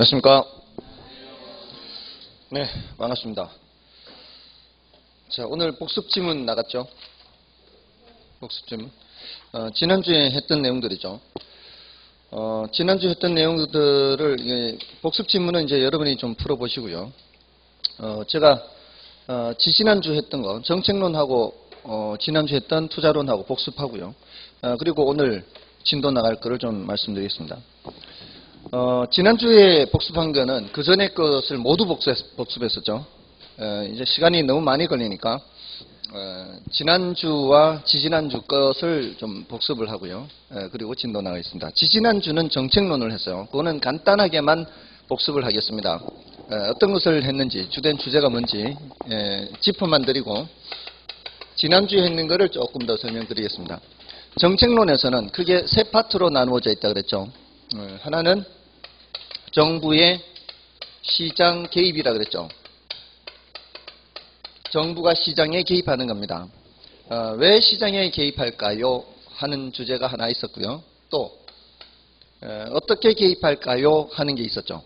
안녕하십니까. 네, 반갑습니다. 자, 오늘 복습 지문 나갔죠? 복습 지문. 지난주에 했던 내용들이죠. 지난주에 했던 내용들을, 복습 지문은 이제 여러분이 좀 풀어보시고요. 제가, 지난주 했던 거, 정책론하고, 지난주 했던 투자론하고 복습하고요. 그리고 오늘 진도 나갈 거를 좀 말씀드리겠습니다. 지난주에 복습한 거는 그 전에 것을 모두 복습했었죠. 이제 시간이 너무 많이 걸리니까, 지난주와 지지난주 것을 좀 복습을 하고요. 그리고 진도 나가겠습니다. 지지난주는 정책론을 했어요. 그거는 간단하게만 복습을 하겠습니다. 어떤 것을 했는지, 주된 주제가 뭔지, 짚어만 드리고, 지난주에 했는 거를 조금 더 설명드리겠습니다. 정책론에서는 크게 세 파트로 나누어져 있다 그랬죠. 하나는 정부의 시장 개입이라 그랬죠. 정부가 시장에 개입하는 겁니다. 왜 시장에 개입할까요? 하는 주제가 하나 있었고요. 또 어떻게 개입할까요? 하는 게 있었죠.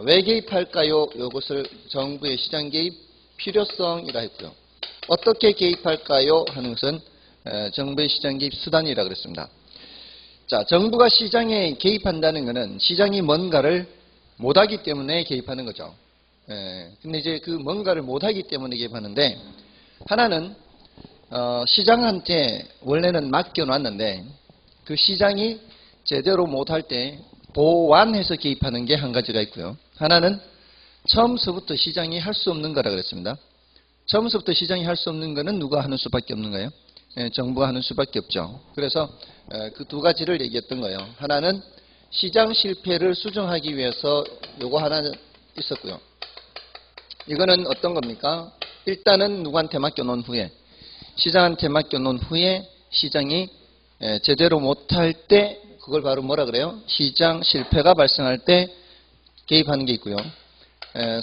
왜 개입할까요? 이것을 정부의 시장 개입 필요성이라 했고요. 어떻게 개입할까요? 하는 것은 정부의 시장 개입 수단이라 그랬습니다. 자, 정부가 시장에 개입한다는 것은 시장이 뭔가를 못하기 때문에 개입하는 거죠. 근데 이제 그 뭔가를 못하기 때문에 개입하는데, 하나는 시장한테 원래는 맡겨놨는데 그 시장이 제대로 못할 때 보완해서 개입하는 게 한 가지가 있고요. 하나는 처음서부터 시장이 할 수 없는 거라 그랬습니다. 처음서부터 시장이 할 수 없는 거는 누가 하는 수밖에 없는 거예요? 정부가 하는 수밖에 없죠. 그래서 그 두 가지를 얘기했던 거예요. 하나는 시장 실패를 수정하기 위해서 요거 하나 있었고요. 이거는 어떤 겁니까? 일단은 누구한테 맡겨놓은 후에, 시장한테 맡겨놓은 후에 시장이 제대로 못할 때, 그걸 바로 뭐라 그래요? 시장 실패가 발생할 때 개입하는 게 있고요.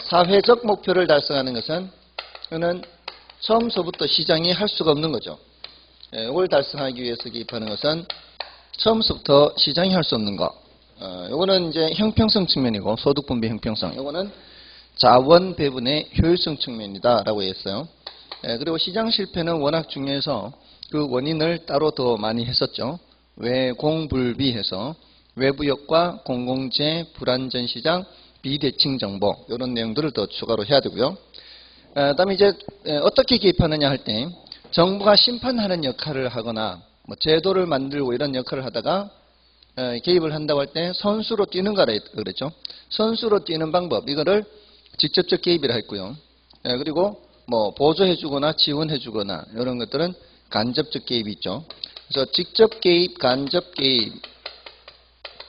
사회적 목표를 달성하는 것은 그는 처음서부터 시장이 할 수가 없는 거죠. 이걸 달성하기 위해서 개입하는 것은 처음부터 시장이 할 수 없는 거. 이거는 이제 형평성 측면이고, 소득 분배 형평성. 이거는 자원 배분의 효율성 측면이다라고 했어요. 그리고 시장 실패는 워낙 중요해서 그 원인을 따로 더 많이 했었죠. 외공불비해서 외부역과 공공재, 불안전 시장, 비대칭 정보, 이런 내용들을 더 추가로 해야 되고요. 그다음에 이제 어떻게 개입하느냐 할 때, 정부가 심판하는 역할을 하거나 뭐 제도를 만들고 이런 역할을 하다가 개입을 한다고 할 때 선수로 뛰는 거라 그랬죠. 선수로 뛰는 방법, 이거를 직접적 개입이라 했고요. 그리고 뭐 보조해주거나 지원해주거나 이런 것들은 간접적 개입이 있죠. 그래서 직접 개입, 간접 개입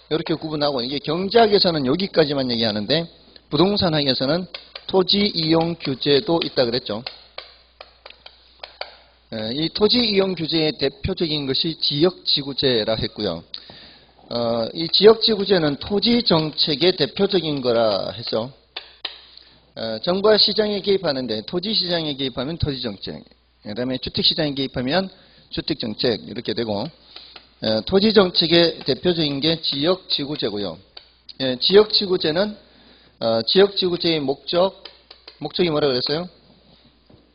이렇게 구분하고, 이게 경제학에서는 여기까지만 얘기하는데 부동산학에서는 토지 이용 규제도 있다 그랬죠. 이 토지 이용 규제의 대표적인 것이 지역지구제라 했고요. 이 지역지구제는 토지 정책의 대표적인 거라 했죠. 정부가 시장에 개입하는데, 토지 시장에 개입하면 토지 정책, 그 다음에 주택 시장에 개입하면 주택 정책 이렇게 되고, 토지 정책의 대표적인 게 지역지구제고요. 지역지구제는 지역지구제의 목적이 뭐라 그랬어요?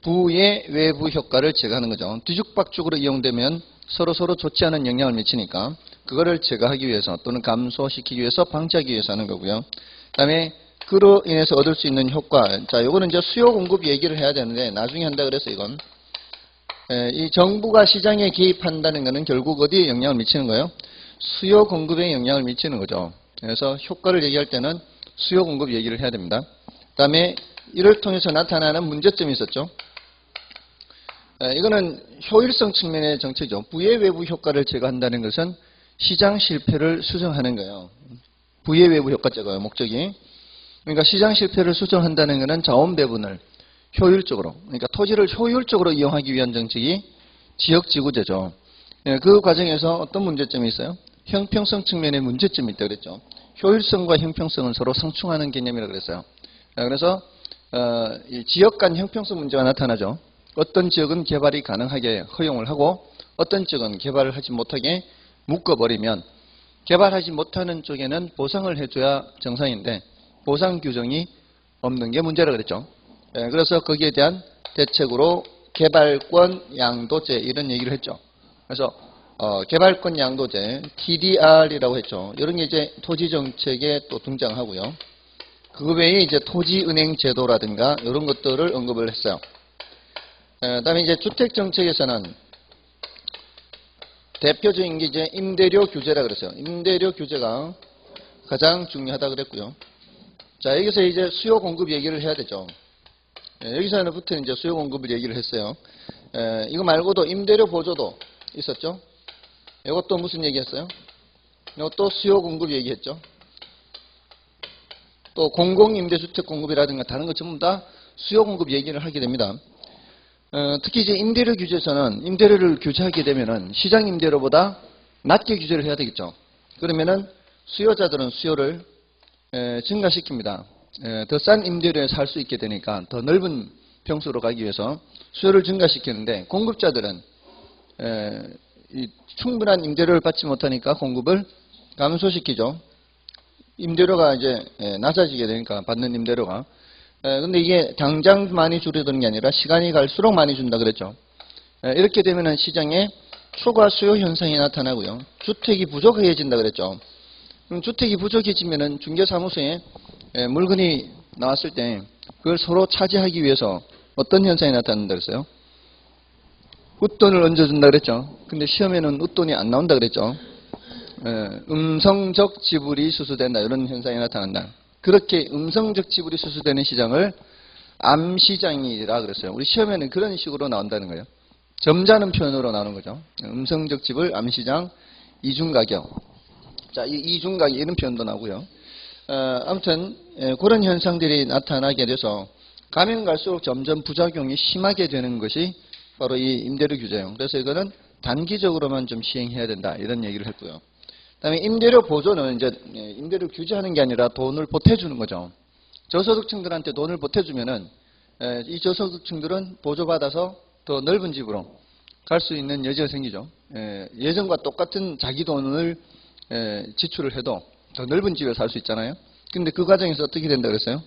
부의 외부 효과를 제거하는 거죠. 뒤죽박죽으로 이용되면 서로 좋지 않은 영향을 미치니까 그거를 제거하기 위해서 또는 감소시키기 위해서 방지하기 위해서 하는 거고요. 그다음에 그로 인해서 얻을 수 있는 효과. 자, 요거는 이제 수요 공급 얘기를 해야 되는데 나중에 한다 그래서 이건 이 정부가 시장에 개입한다는 것은 결국 어디에 영향을 미치는 거예요? 수요 공급에 영향을 미치는 거죠. 그래서 효과를 얘기할 때는 수요 공급 얘기를 해야 됩니다. 그다음에 이를 통해서 나타나는 문제점이 있었죠. 이거는 효율성 측면의 정책이죠. 부의 외부 효과를 제거한다는 것은 시장 실패를 수정하는 거예요. 부의 외부 효과 제거예요, 목적이. 그러니까 시장 실패를 수정한다는 것은 자원 배분을 효율적으로, 그러니까 토지를 효율적으로 이용하기 위한 정책이 지역지구제죠. 그 과정에서 어떤 문제점이 있어요? 형평성 측면의 문제점이 있다고 그랬죠. 효율성과 형평성은 서로 상충하는 개념이라고 그랬어요. 그래서 이 지역 간 형평성 문제가 나타나죠. 어떤 지역은 개발이 가능하게 허용을 하고 어떤 지역은 개발을 하지 못하게 묶어버리면 개발하지 못하는 쪽에는 보상을 해줘야 정상인데 보상 규정이 없는 게 문제라 그랬죠. 그래서 거기에 대한 대책으로 개발권 양도제 이런 얘기를 했죠. 그래서 개발권 양도제 TDR이라고 했죠. 이런 게 이제 토지 정책에 또 등장하고요. 그 외에 이제 토지은행 제도라든가 이런 것들을 언급을 했어요. 그다음에 이제 주택 정책에서는 대표적인 게 이제 임대료 규제라 그랬어요. 임대료 규제가 가장 중요하다 그랬고요. 자, 여기서 이제 수요 공급 얘기를 해야 되죠. 여기서부터 이제 수요 공급을 얘기를 했어요. 이거 말고도 임대료 보조도 있었죠. 이것도 무슨 얘기했어요? 이것도 수요 공급 얘기했죠. 또 공공임대주택 공급이라든가 다른 것 전부 다 수요 공급 얘기를 하게 됩니다. 특히 이제 임대료 규제에서는 임대료를 규제하게 되면은 시장 임대료보다 낮게 규제를 해야 되겠죠. 그러면은 수요자들은 수요를 증가시킵니다. 더 싼 임대료에 살 수 있게 되니까 더 넓은 평수로 가기 위해서 수요를 증가시키는데 공급자들은 이 충분한 임대료를 받지 못하니까 공급을 감소시키죠. 임대료가 이제 낮아지게 되니까 받는 임대료가. 근데 이게 당장 많이 줄어드는 게 아니라 시간이 갈수록 많이 준다 그랬죠. 이렇게 되면은 시장에 초과 수요 현상이 나타나고요. 주택이 부족해진다 그랬죠. 그럼 주택이 부족해지면은 중개사무소에 물건이 나왔을 때 그걸 서로 차지하기 위해서 어떤 현상이 나타난다 그랬어요? 웃돈을 얹어준다 그랬죠. 근데 시험에는 웃돈이 안 나온다 그랬죠. 음성적 지불이 수수된다 이런 현상이 나타난다. 그렇게 음성적 지불이 수수되는 시장을 암시장이라 그랬어요. 우리 시험에는 그런 식으로 나온다는 거예요. 점잖은 표현으로 나오는 거죠. 음성적 지불, 암시장, 이중가격. 자, 이 이중가격 이런 표현도 나오고요. 아무튼 그런 현상들이 나타나게 돼서 가면 갈수록 점점 부작용이 심하게 되는 것이 바로 이 임대료 규제예요. 그래서 이거는 단기적으로만 좀 시행해야 된다 이런 얘기를 했고요. 그다음에 임대료 보조는 이제 임대료 규제하는 게 아니라 돈을 보태주는 거죠. 저소득층들한테 돈을 보태주면은 이 저소득층들은 보조받아서 더 넓은 집으로 갈 수 있는 여지가 생기죠. 예전과 똑같은 자기 돈을 지출을 해도 더 넓은 집에 살 수 있잖아요. 근데 그 과정에서 어떻게 된다 그랬어요?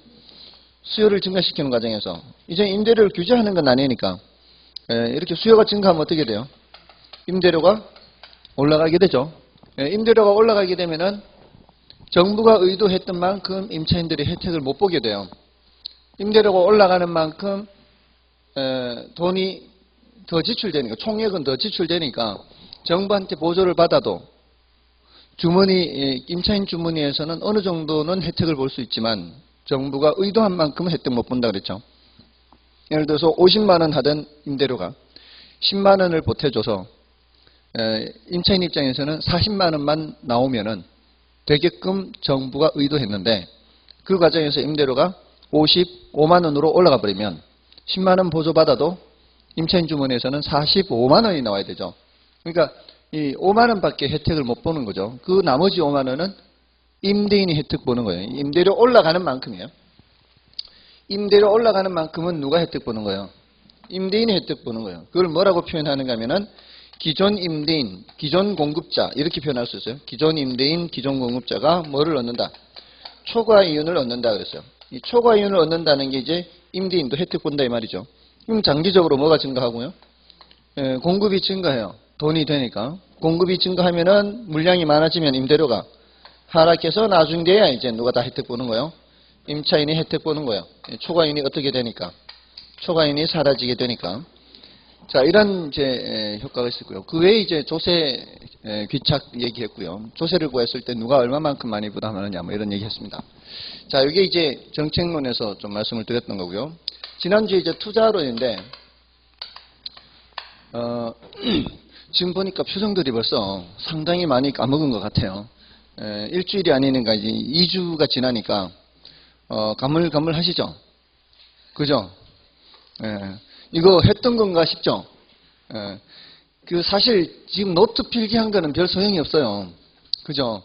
수요를 증가시키는 과정에서 이제 임대료를 규제하는 건 아니니까 이렇게 수요가 증가하면 어떻게 돼요? 임대료가 올라가게 되죠. 임대료가 올라가게 되면은 정부가 의도했던 만큼 임차인들이 혜택을 못 보게 돼요. 임대료가 올라가는 만큼 돈이 더 지출되니까 총액은 더 지출되니까 정부한테 보조를 받아도 주머니 임차인 주머니에서는 어느 정도는 혜택을 볼 수 있지만 정부가 의도한 만큼은 혜택 못 본다 그랬죠. 예를 들어서 50만 원 하던 임대료가 10만 원을 보태줘서 임차인 입장에서는 40만 원만 나오면은 되게끔 정부가 의도했는데 그 과정에서 임대료가 55만 원으로 올라가 버리면 10만 원 보조받아도 임차인 주머니에서는 45만 원이 나와야 되죠. 그러니까 이 5만 원밖에 혜택을 못 보는 거죠. 그 나머지 5만 원은 임대인이 혜택 보는 거예요. 임대료 올라가는 만큼이에요. 임대료 올라가는 만큼은 누가 혜택 보는 거예요? 임대인이 혜택 보는 거예요. 그걸 뭐라고 표현하는가 하면은 기존 임대인, 기존 공급자 이렇게 표현할 수 있어요. 기존 임대인, 기존 공급자가 뭐를 얻는다? 초과 이윤을 얻는다 그랬어요. 이 초과 이윤을 얻는다는 게 이제 임대인도 혜택 본다 이 말이죠. 그럼 장기적으로 뭐가 증가하고요? 공급이 증가해요. 돈이 되니까. 공급이 증가하면은 물량이 많아지면 임대료가 하락해서 나중에야 이제 누가 다 혜택 보는 거예요? 임차인이 혜택 보는 거예요. 초과이윤이 어떻게 되니까? 초과이윤이 사라지게 되니까. 자, 이런 이제 효과가 있었고요. 그 외에 이제 조세 귀착 얘기했고요. 조세를 구했을 때 누가 얼마만큼 많이 부담하느냐 뭐 이런 얘기했습니다. 자, 이게 이제 정책론에서 좀 말씀을 드렸던 거고요. 지난주에 이제 투자론인데 지금 보니까 표정들이 벌써 상당히 많이 까먹은 것 같아요. 일주일이 아니니까 이제 2주가 지나니까 가물가물 하시죠? 그죠? 이거 했던 건가 싶죠? 그 사실 지금 노트 필기한 거는 별 소용이 없어요. 그죠?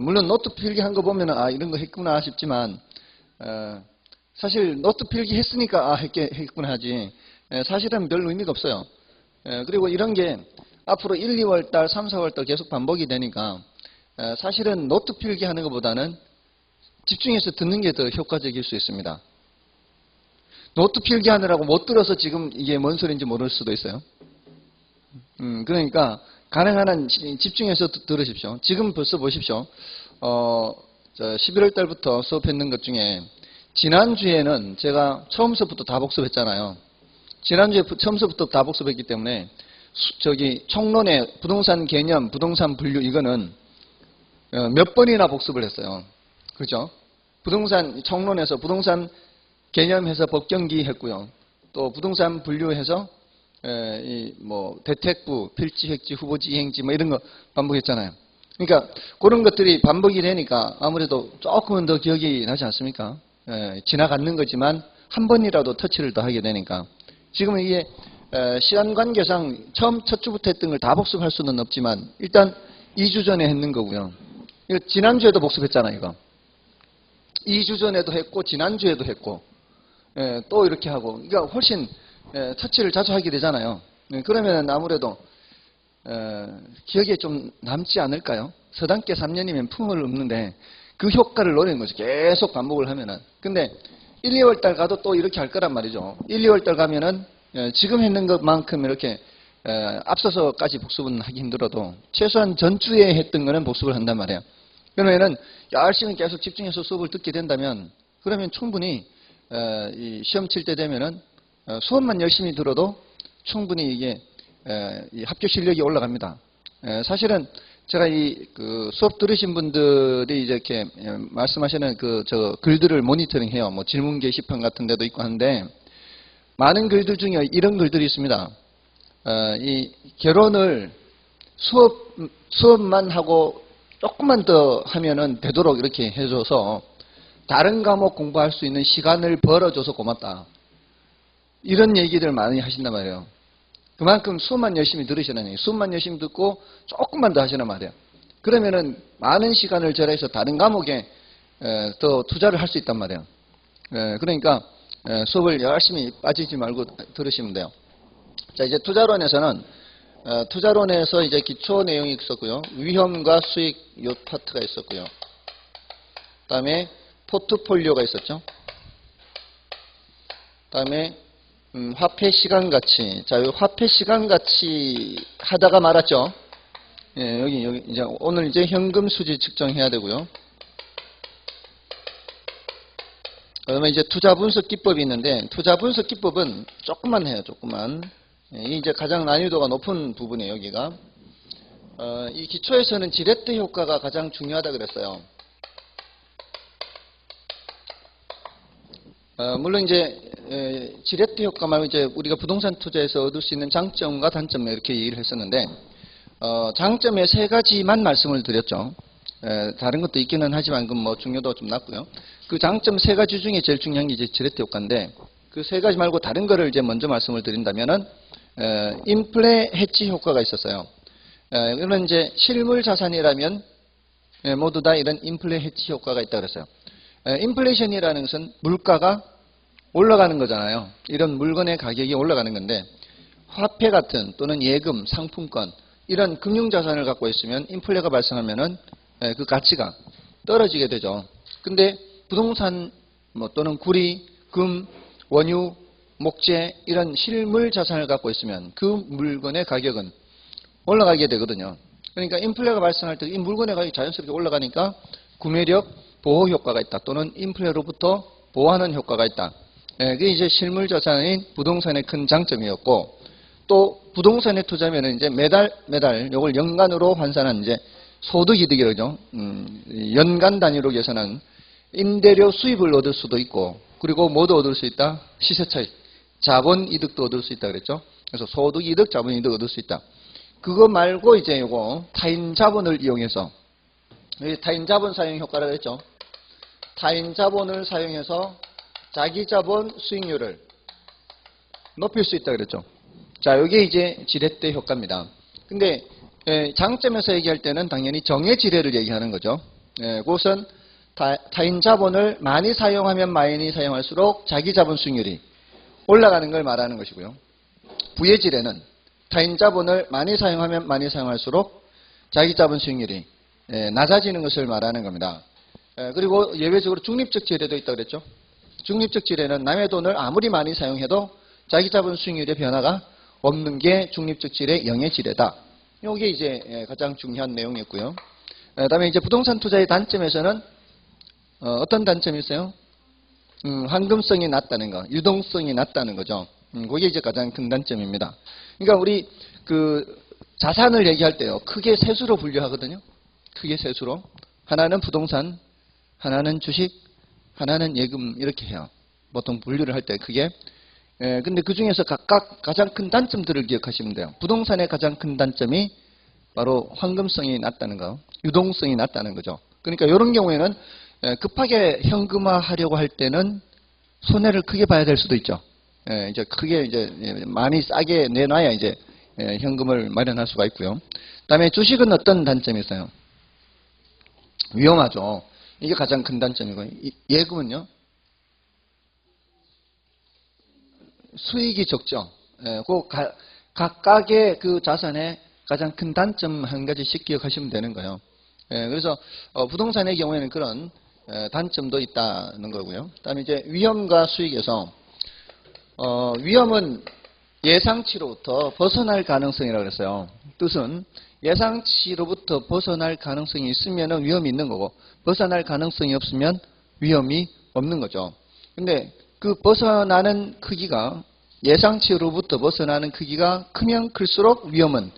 물론 노트 필기한 거 보면은 아 이런 거 했구나 싶지만 사실 노트 필기 했으니까 아 했구나 하지 사실은 별 의미가 없어요. 그리고 이런 게 앞으로 1, 2월 달, 3, 4월 달 계속 반복이 되니까 사실은 노트 필기하는 것보다는 집중해서 듣는 게 더 효과적일 수 있습니다. 노트 필기하느라고 못 들어서 지금 이게 뭔 소리인지 모를 수도 있어요. 그러니까 가능한 한 집중해서 들으십시오. 지금 벌써 보십시오. 11월 달부터 수업했는 것 중에 지난주에는 제가 처음서부터 다 복습했잖아요. 지난주에 처음서부터 다 복습했기 때문에 총론의 부동산 개념, 부동산 분류 이거는 몇 번이나 복습을 했어요. 그죠? 부동산 총론에서 부동산 개념해서 법경기 했고요. 또 부동산 분류해서 대택부, 필지, 획지, 후보지, 이행지 뭐 이런 거 반복했잖아요. 그러니까 그런 것들이 반복이 되니까 아무래도 조금은 더 기억이 나지 않습니까? 지나가는 거지만 한 번이라도 터치를 더 하게 되니까. 지금은 이게 시간 관계상 처음 첫 주부터 했던 걸 다 복습할 수는 없지만 일단 2주 전에 했는 거고요. 이거 지난주에도 복습했잖아요, 이거. 2주 전에도 했고 지난주에도 했고 또 이렇게 하고 그러니까 훨씬 터치를 자주 하게 되잖아요. 그러면 아무래도 기억에 좀 남지 않을까요? 서당계 3년이면 품을 없는데 그 효과를 노리는 거죠. 계속 반복을 하면은. 근데 1, 2월 달 가도 또 이렇게 할 거란 말이죠. 1, 2월 달 가면은 지금 했는 것만큼 이렇게 앞서서까지 복습은 하기 힘들어도 최소한 전주에 했던 거는 복습을 한단 말이에요. 그러면은 열심히 계속 집중해서 수업을 듣게 된다면 그러면 충분히 이 시험 칠 때 되면은 수업만 열심히 들어도 충분히 이게 이 합격 실력이 올라갑니다. 사실은 제가 그 수업 들으신 분들이 이렇게 말씀하시는 저 글들을 모니터링해요. 뭐 질문 게시판 같은 데도 있고 하는데 많은 글들 중에 이런 글들이 있습니다. 이 결혼을 수업만 하고 조금만 더 하면은 되도록 이렇게 해줘서 다른 과목 공부할 수 있는 시간을 벌어줘서 고맙다. 이런 얘기들 많이 하신단 말이에요. 그만큼 수업만 열심히 들으시라는 얘기예요. 수업만 열심히 듣고 조금만 더 하시란 말이에요. 그러면은 많은 시간을 절약해서 다른 과목에 더 투자를 할 수 있단 말이에요. 그러니까 수업을 열심히 빠지지 말고 들으시면 돼요. 자, 이제 투자론에서는 투자론에서 이제 기초 내용이 있었고요. 위험과 수익 요 파트가 있었고요. 그다음에 포트폴리오가 있었죠. 그다음에 화폐 시간 가치. 자, 요 화폐 시간 가치 하다가 말았죠. 여기 이제 오늘 이제 현금 수지 측정해야 되고요. 그러면 이제 투자 분석 기법이 있는데 투자 분석 기법은 조금만 해요. 조금만. 이 이제 가장 난이도가 높은 부분이에요. 여기가. 이 기초에서는 지렛대 효과가 가장 중요하다 그랬어요. 물론 이제 지렛대 효과 말고 이제 우리가 부동산 투자에서 얻을 수 있는 장점과 단점 이렇게 얘기를 했었는데 장점의 세 가지만 말씀을 드렸죠. 다른 것도 있기는 하지만 그 뭐 중요도가 좀 낮고요. 그 장점 세 가지 중에 제일 중요한 게 이제 지렛대 효과인데 그 세 가지 말고 다른 거를 이제 먼저 말씀을 드린다면은 인플레 해치 효과가 있었어요. 이런 이제 실물 자산이라면 모두 다 이런 인플레 해치 효과가 있다 그랬어요. 인플레이션이라는 것은 물가가 올라가는 거잖아요. 이런 물건의 가격이 올라가는 건데 화폐 같은 또는 예금, 상품권 이런 금융자산을 갖고 있으면 인플레가 발생하면은 그 가치가 떨어지게 되죠. 근데 부동산 또는 구리, 금, 원유, 목재 이런 실물 자산을 갖고 있으면 그 물건의 가격은 올라가게 되거든요. 그러니까 인플레가 발생할 때 이 물건의 가격이 자연스럽게 올라가니까 구매력 보호 효과가 있다. 또는 인플레로부터 보호하는 효과가 있다. 그게 이제 실물 자산인 부동산의 큰 장점이었고 또 부동산에 투자하면 이제 매달 요걸 연간으로 환산한 이제 소득 이득이죠. 연간 단위로 계산한 임대료 수입을 얻을 수도 있고 그리고 뭐도 얻을 수 있다? 시세 차익, 자본 이득도 얻을 수 있다 그랬죠. 그래서 소득 이득, 자본 이득 얻을 수 있다. 그거 말고 이제 요거 타인 자본을 이용해서 타인 자본 사용 효과라고 했죠. 타인 자본을 사용해서 자기 자본 수익률을 높일 수 있다 그랬죠. 자, 이게 이제 지렛대 효과입니다. 근데 장점에서 얘기할 때는 당연히 정의 지렛을 얘기하는 거죠. 그것은 타인 자본을 많이 사용하면 많이 사용할수록 자기 자본 수익률이 올라가는 걸 말하는 것이고요. 부의 지렛은 타인 자본을 많이 사용하면 많이 사용할수록 자기 자본 수익률이 낮아지는 것을 말하는 겁니다. 그리고 예외적으로 중립적 지뢰도 있다고 그랬죠. 중립적 지뢰는 남의 돈을 아무리 많이 사용해도 자기 자본 수익률의 변화가 없는 게 중립적 지뢰, 영의 지뢰다. 이게 이제 가장 중요한 내용이었고요. 그다음에 이제 부동산 투자의 단점에서는 어떤 단점이 있어요? 황금성이 낮다는 거, 유동성이 낮다는 거죠. 그게 이제 가장 큰 단점입니다. 그러니까 우리 그 자산을 얘기할 때요, 크게 세 수로 분류하거든요. 크게 세 수로. 하나는 부동산, 하나는 주식, 하나는 예금 이렇게 해요. 보통 분류를 할 때 크게. 근데 그 중에서 각각 가장 큰 단점들을 기억하시면 돼요. 부동산의 가장 큰 단점이 바로 황금성이 낮다는 거, 유동성이 낮다는 거죠. 그러니까 이런 경우에는 급하게 현금화하려고 할 때는 손해를 크게 봐야 될 수도 있죠. 이제 크게 이제 많이 싸게 내놔야 이제 현금을 마련할 수가 있고요. 그다음에 주식은 어떤 단점이 있어요? 위험하죠. 이게 가장 큰 단점이고, 예금은요? 수익이 적죠. 각각의 그 자산의 가장 큰 단점 한 가지씩 기억하시면 되는 거예요. 그래서 부동산의 경우에는 그런 단점도 있다는 거고요. 그다음에 이제 위험과 수익에서 위험은 예상치로부터 벗어날 가능성이라고 그랬어요. 뜻은 예상치로부터 벗어날 가능성이 있으면 위험이 있는 거고, 벗어날 가능성이 없으면 위험이 없는 거죠. 근데 그 벗어나는 크기가, 예상치로부터 벗어나는 크기가 크면 클수록 위험은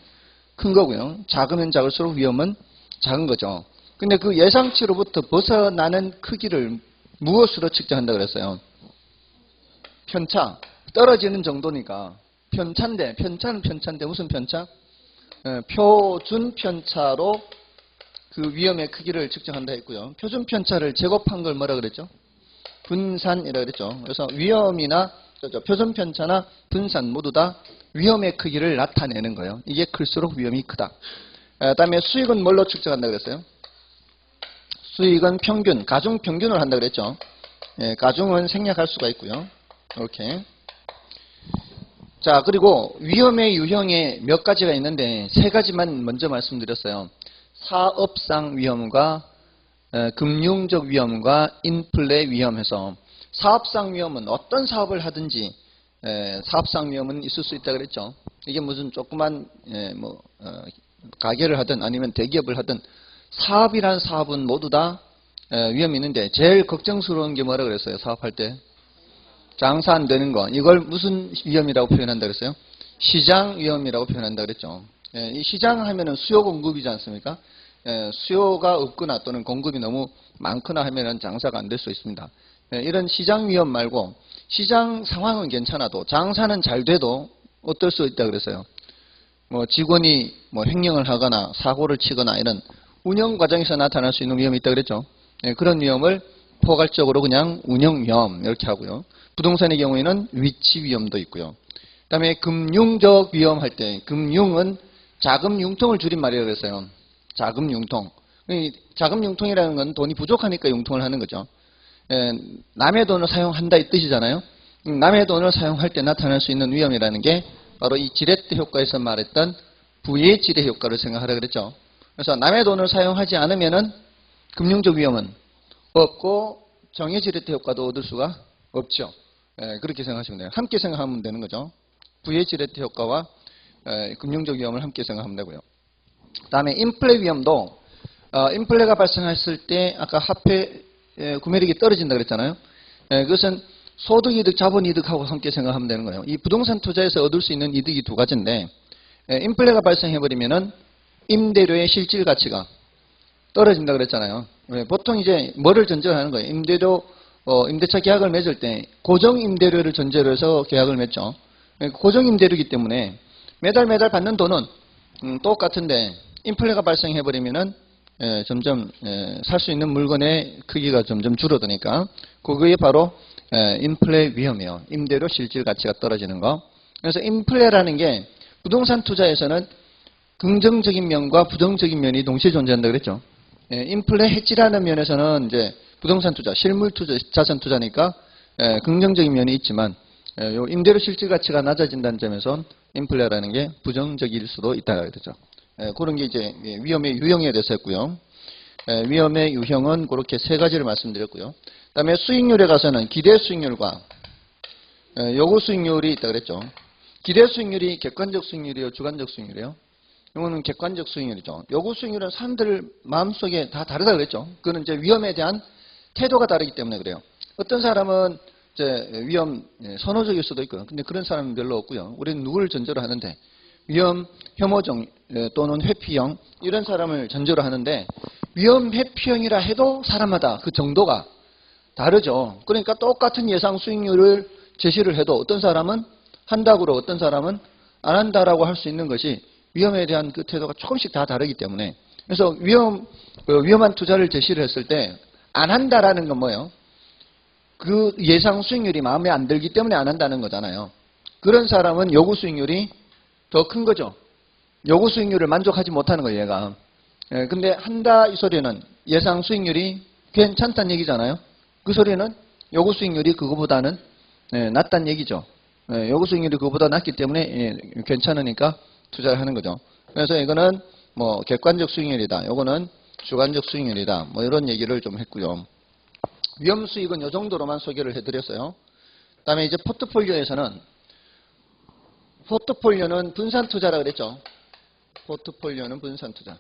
큰 거고요. 작으면 작을수록 위험은 작은 거죠. 근데 그 예상치로부터 벗어나는 크기를 무엇으로 측정한다고 그랬어요? 편차. 떨어지는 정도니까. 편차는 편차인데 무슨 편차? 표준 편차로 그 위험의 크기를 측정한다 했고요. 표준 편차를 제곱한 걸 뭐라 그랬죠? 분산이라 그랬죠. 그래서 위험이나 표준 편차나 분산 모두 다 위험의 크기를 나타내는 거예요. 이게 클수록 위험이 크다. 그다음에 수익은 뭘로 측정한다 그랬어요? 수익은 평균, 가중 평균을 한다 그랬죠. 가중은 생략할 수가 있고요. 이렇게. 자, 그리고 위험의 유형에 몇 가지가 있는데 세 가지만 먼저 말씀드렸어요. 사업상 위험과 금융적 위험과 인플레 위험에서, 사업상 위험은 어떤 사업을 하든지 사업상 위험은 있을 수 있다 그랬죠. 이게 무슨 조그만 가게를 하든 아니면 대기업을 하든 사업이란 사업은 모두 다 위험이 있는데 제일 걱정스러운 게 뭐라 그랬어요? 사업할 때 장사 안 되는 거, 이걸 무슨 위험이라고 표현한다 그랬어요? 시장 위험이라고 표현한다 그랬죠. 이 시장 하면은 수요 공급이지 않습니까? 수요가 없거나 또는 공급이 너무 많거나 하면은 장사가 안 될 수 있습니다. 이런 시장 위험 말고, 시장 상황은 괜찮아도 장사는 잘 돼도 어떨 수 있다 그랬어요? 직원이 횡령을 하거나 사고를 치거나 이런 운영 과정에서 나타날 수 있는 위험이 있다 그랬죠. 그런 위험을 포괄적으로 그냥 운영 위험 이렇게 하고요. 부동산의 경우에는 위치 위험도 있고요. 그다음에 금융적 위험 할 때, 금융은 자금 융통을 줄인 말이라고 그랬어요. 자금 융통. 자금 융통이라는 건 돈이 부족하니까 융통을 하는 거죠. 남의 돈을 사용한다 이 뜻이잖아요. 남의 돈을 사용할 때 나타날 수 있는 위험이라는 게 바로 이 지렛대 효과에서 말했던 부의 지렛 효과를 생각하라 그랬죠. 그래서 남의 돈을 사용하지 않으면은 금융적 위험은 없고 정의 지렛대 효과도 얻을 수가 없죠. 그렇게 생각하시면 돼요. 함께 생각하면 되는 거죠. 부의 지렛대 효과와 금융적 위험을 함께 생각하면 되고요. 그 다음에 인플레 위험도 인플레가 발생했을 때 아까 화폐 구매력이 떨어진다 그랬잖아요. 그것은 소득이득, 자본이득하고 함께 생각하면 되는 거예요. 이 부동산 투자에서 얻을 수 있는 이득이 두 가지인데 인플레가 발생해버리면은 임대료의 실질 가치가 떨어진다 그랬잖아요. 보통 이제 뭐를 전제로 하는 거예요? 임대차 계약을 맺을 때 고정 임대료를 전제로 해서 계약을 맺죠. 고정 임대료이기 때문에 매달 받는 돈은 똑같은데 인플레가 발생해버리면은 점점 살 수 있는 물건의 크기가 점점 줄어드니까 그게 바로 인플레 위험이에요. 임대료 실질 가치가 떨어지는 거. 그래서 인플레라는 게 부동산 투자에서는 긍정적인 면과 부정적인 면이 동시에 존재한다 그랬죠. 인플레 해지라는 면에서는 이제 부동산 투자, 실물 투자, 자산 투자니까 긍정적인 면이 있지만 요 임대료 실질 가치가 낮아진다는 점에서 인플레라는 게 부정적일 수도 있다 그랬죠. 그런 게 이제 위험의 유형에 대해서 했고요. 위험의 유형은 그렇게 세 가지를 말씀드렸고요. 그다음에 수익률에 가서는 기대 수익률과 요구 수익률이 있다 그랬죠. 기대 수익률이 객관적 수익률이에요, 주관적 수익률이에요? 이거는 객관적 수익률이죠. 요구 수익률은 사람들 마음속에 다 다르다 그랬죠. 그거는 이제 위험에 대한 태도가 다르기 때문에 그래요. 어떤 사람은 이제 위험 선호적일 수도 있고요. 근데 그런 사람은 별로 없고요. 우리는 누구를 전제로 하는데 위험 혐오적 또는 회피형 이런 사람을 전제로 하는데 위험 회피형이라 해도 사람마다 그 정도가 다르죠. 그러니까 똑같은 예상 수익률을 제시를 해도 어떤 사람은 한다고 그러고 어떤 사람은 안 한다라고 할 수 있는 것이 위험에 대한 그 태도가 조금씩 다 다르기 때문에 그래서 위험한 투자를 제시를 했을 때 안 한다라는 건 뭐예요? 그 예상 수익률이 마음에 안 들기 때문에 안 한다는 거잖아요. 그런 사람은 요구 수익률이 더 큰 거죠. 요구 수익률을 만족하지 못하는 거예요, 얘가. 근데 한다 이 소리는 예상 수익률이 괜찮다는 얘기잖아요. 그 소리는 요구 수익률이 그거보다는 낮다는 얘기죠. 요구 수익률이 그거보다 낮기 때문에 괜찮으니까 투자를 하는 거죠. 그래서 이거는 뭐 객관적 수익률이다. 요거는 주관적 수익률이다. 뭐 이런 얘기를 좀 했고요. 위험 수익은 이 정도로만 소개를 해드렸어요. 그다음에 이제 포트폴리오에서는 포트폴리오는 분산 투자라 그랬죠. 포트폴리오는 분산 투자.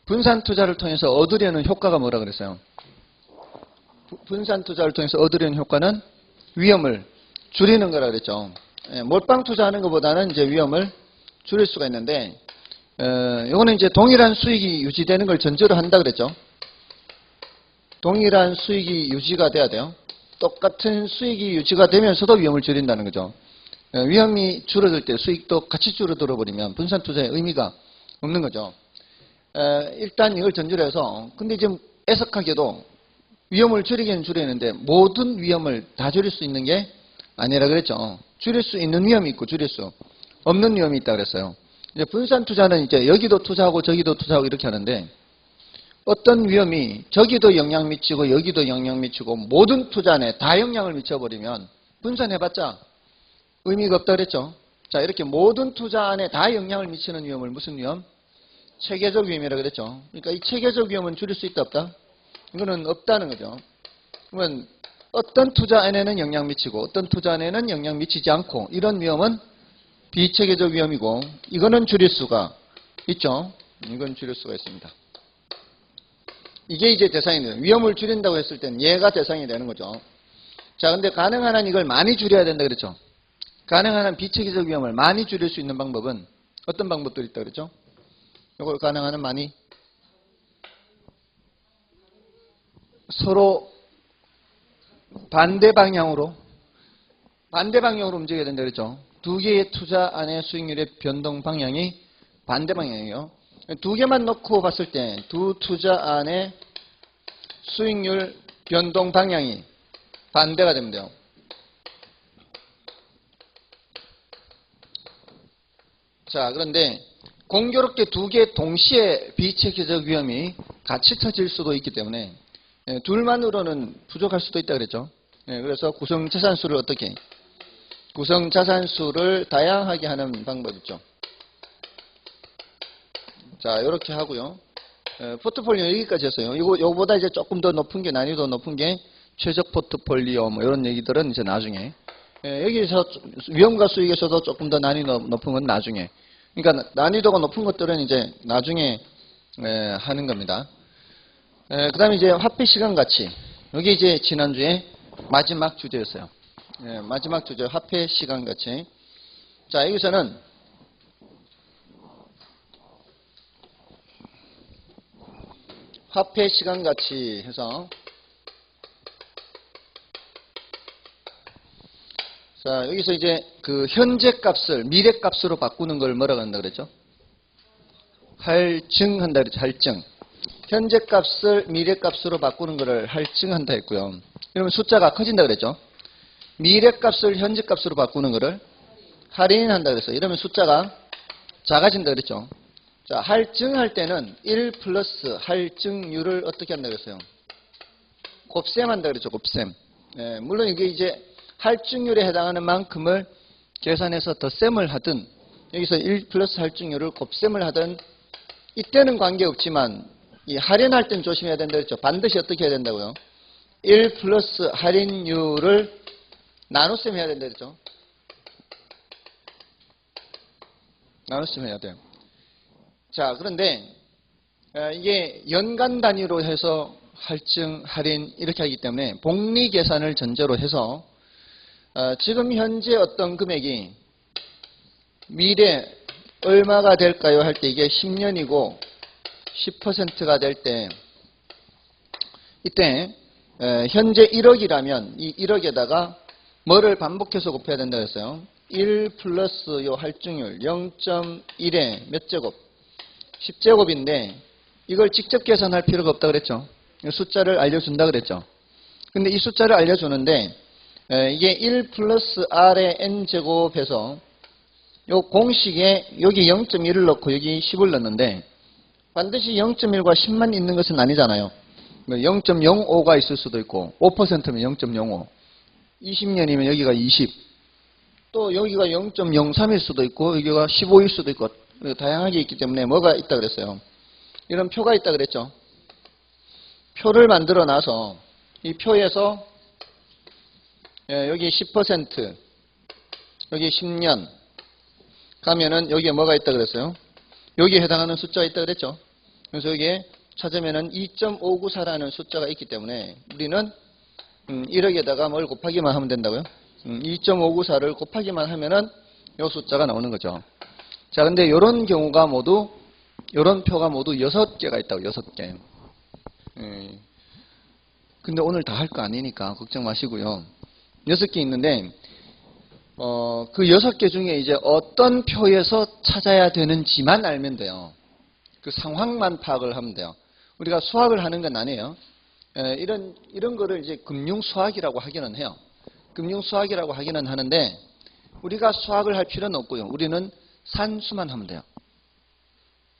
분산 투자를 통해서 얻으려는 효과가 뭐라 그랬어요? 분산 투자를 통해서 얻으려는 효과는 위험을 줄이는 거라 그랬죠. 몰빵 투자하는 것보다는 이제 위험을 줄일 수가 있는데, 이거는 이제 동일한 수익이 유지되는 걸 전제로 한다 그랬죠. 동일한 수익이 유지가 돼야 돼요. 똑같은 수익이 유지가 되면서도 위험을 줄인다는 거죠. 위험이 줄어들 때 수익도 같이 줄어들어 버리면 분산 투자의 의미가 없는 거죠. 일단 이걸 전제로 해서 근데 지금 애석하게도 위험을 줄이기는 줄이는데 모든 위험을 다 줄일 수 있는 게 아니라 그랬죠. 줄일 수 있는 위험이 있고 줄일 수 없는 위험이 있다 그랬어요. 이제 분산 투자는 이제 여기도 투자하고 저기도 투자하고 이렇게 하는데 어떤 위험이 저기도 영향 미치고 여기도 영향 미치고 모든 투자 안에 다 영향을 미쳐버리면 분산해봤자 의미가 없다 그랬죠. 자, 이렇게 모든 투자 안에 다 영향을 미치는 위험을 무슨 위험? 체계적 위험이라 그랬죠. 그러니까 이 체계적 위험은 줄일 수 있다 없다? 이거는 없다는 거죠. 그러면 어떤 투자 안에는 영향 미치고 어떤 투자 안에는 영향 미치지 않고 이런 위험은 비체계적 위험이고 이거는 줄일 수가 있죠. 이건 줄일 수가 있습니다. 이게 이제 대상이 돼요. 위험을 줄인다고 했을 땐 얘가 대상이 되는 거죠. 자, 근데 가능한 한 이걸 많이 줄여야 된다 그랬죠. 가능한 한 비체계적 위험을 많이 줄일 수 있는 방법은 어떤 방법들이 있다 그랬죠? 이걸 가능한 한 많이 서로 반대 방향으로 움직여야 된다 그랬죠. 두 개의 투자 안의 수익률의 변동 방향이 반대 방향이에요. 두 개만 놓고 봤을 때 두 투자 안의 수익률 변동 방향이 반대가 되면 돼요. 자, 그런데 공교롭게 두 개 동시에 비체계적 위험이 같이 터질 수도 있기 때문에 둘만으로는 부족할 수도 있다 그랬죠. 그래서 구성자산수를 어떻게? 구성자산수를 다양하게 하는 방법이 있죠. 자, 이렇게 하고요. 포트폴리오 여기까지 했어요. 요거보다 이제 조금 더 높은 게 난이도 높은 게 최적 포트폴리오 뭐 이런 얘기들은 이제 나중에. 여기서 위험과 수익에서도 조금 더 난이도 높은 건 나중에. 그러니까 난이도가 높은 것들은 이제 나중에 하는 겁니다. 그 다음에 이제 화폐 시간 가치. 여기 이제 지난주에 마지막 주제였어요. 마지막 주제 화폐 시간 가치. 자, 여기서는 화폐 시간 가치 해서 자, 여기서 이제 그 현재 값을 미래 값으로 바꾸는 걸 뭐라고 한다 그랬죠? 할증한다 그랬죠. 할증. 현재 값을 미래 값으로 바꾸는 거를 할증한다 했고요. 그러면 숫자가 커진다 그랬죠. 미래 값을 현재 값으로 바꾸는 거를 할인한다 그랬어요. 이러면 숫자가 작아진다 그랬죠. 자, 할증할 때는 1 플러스 할증률을 어떻게 한다 그랬어요? 곱셈한다 그랬죠. 곱셈. 물론 이게 이제 할증률에 해당하는 만큼을 계산해서 덧셈을 하든 여기서 1 플러스 할증률을 곱셈을 하든 이때는 관계없지만 이 할인할 땐 조심해야 된다 그랬죠. 반드시 어떻게 해야 된다고요? 1 플러스 할인율을 나눗셈 해야 된다 그랬죠. 나눗셈 해야 돼요. 자, 그런데 이게 연간 단위로 해서 할증, 할인 이렇게 하기 때문에 복리 계산을 전제로 해서 지금 현재 어떤 금액이 미래 얼마가 될까요? 할 때 이게 10년이고 10%가 될 때 이때 현재 1억이라면 이 1억에다가 뭐를 반복해서 곱해야 된다고 했어요? 1 플러스 요 할증률 0.1에 몇 제곱? 10제곱인데 이걸 직접 계산할 필요가 없다 그랬죠. 숫자를 알려준다 그랬죠. 근데 이 숫자를 알려주는데 이게 1 플러스 R의 N제곱해서 요 공식에 여기 0.1을 넣고 여기 10을 넣는데 반드시 0.1과 10만 있는 것은 아니잖아요. 0.05가 있을 수도 있고 5%면 0.05 20년이면 여기가 20 또 여기가 0.03일 수도 있고 여기가 15일 수도 있고 다양하게 있기 때문에 뭐가 있다 그랬어요. 이런 표가 있다 그랬죠. 표를 만들어 놔서 이 표에서 여기 10% 여기 10년 가면은 여기에 뭐가 있다 그랬어요? 여기에 해당하는 숫자가 있다 그랬죠. 그래서 여기에 찾으면은 2.594라는 숫자가 있기 때문에 우리는 1억에다가 뭘 곱하기만 하면 된다고요? 2.594를 곱하기만 하면은 이 숫자가 나오는 거죠. 자, 근데 이런 경우가 모두 이런 표가 모두 6개가 있다고 6개. 근데 오늘 다 할 거 아니니까 걱정 마시고요. 6개 있는데 그 6개 중에 이제 어떤 표에서 찾아야 되는지만 알면 돼요. 그 상황만 파악을 하면 돼요. 우리가 수학을 하는 건 아니에요. 이런 거를 이제 금융수학이라고 하기는 해요. 금융수학이라고 하기는 하는데 우리가 수학을 할 필요는 없고요. 우리는 산수만 하면 돼요.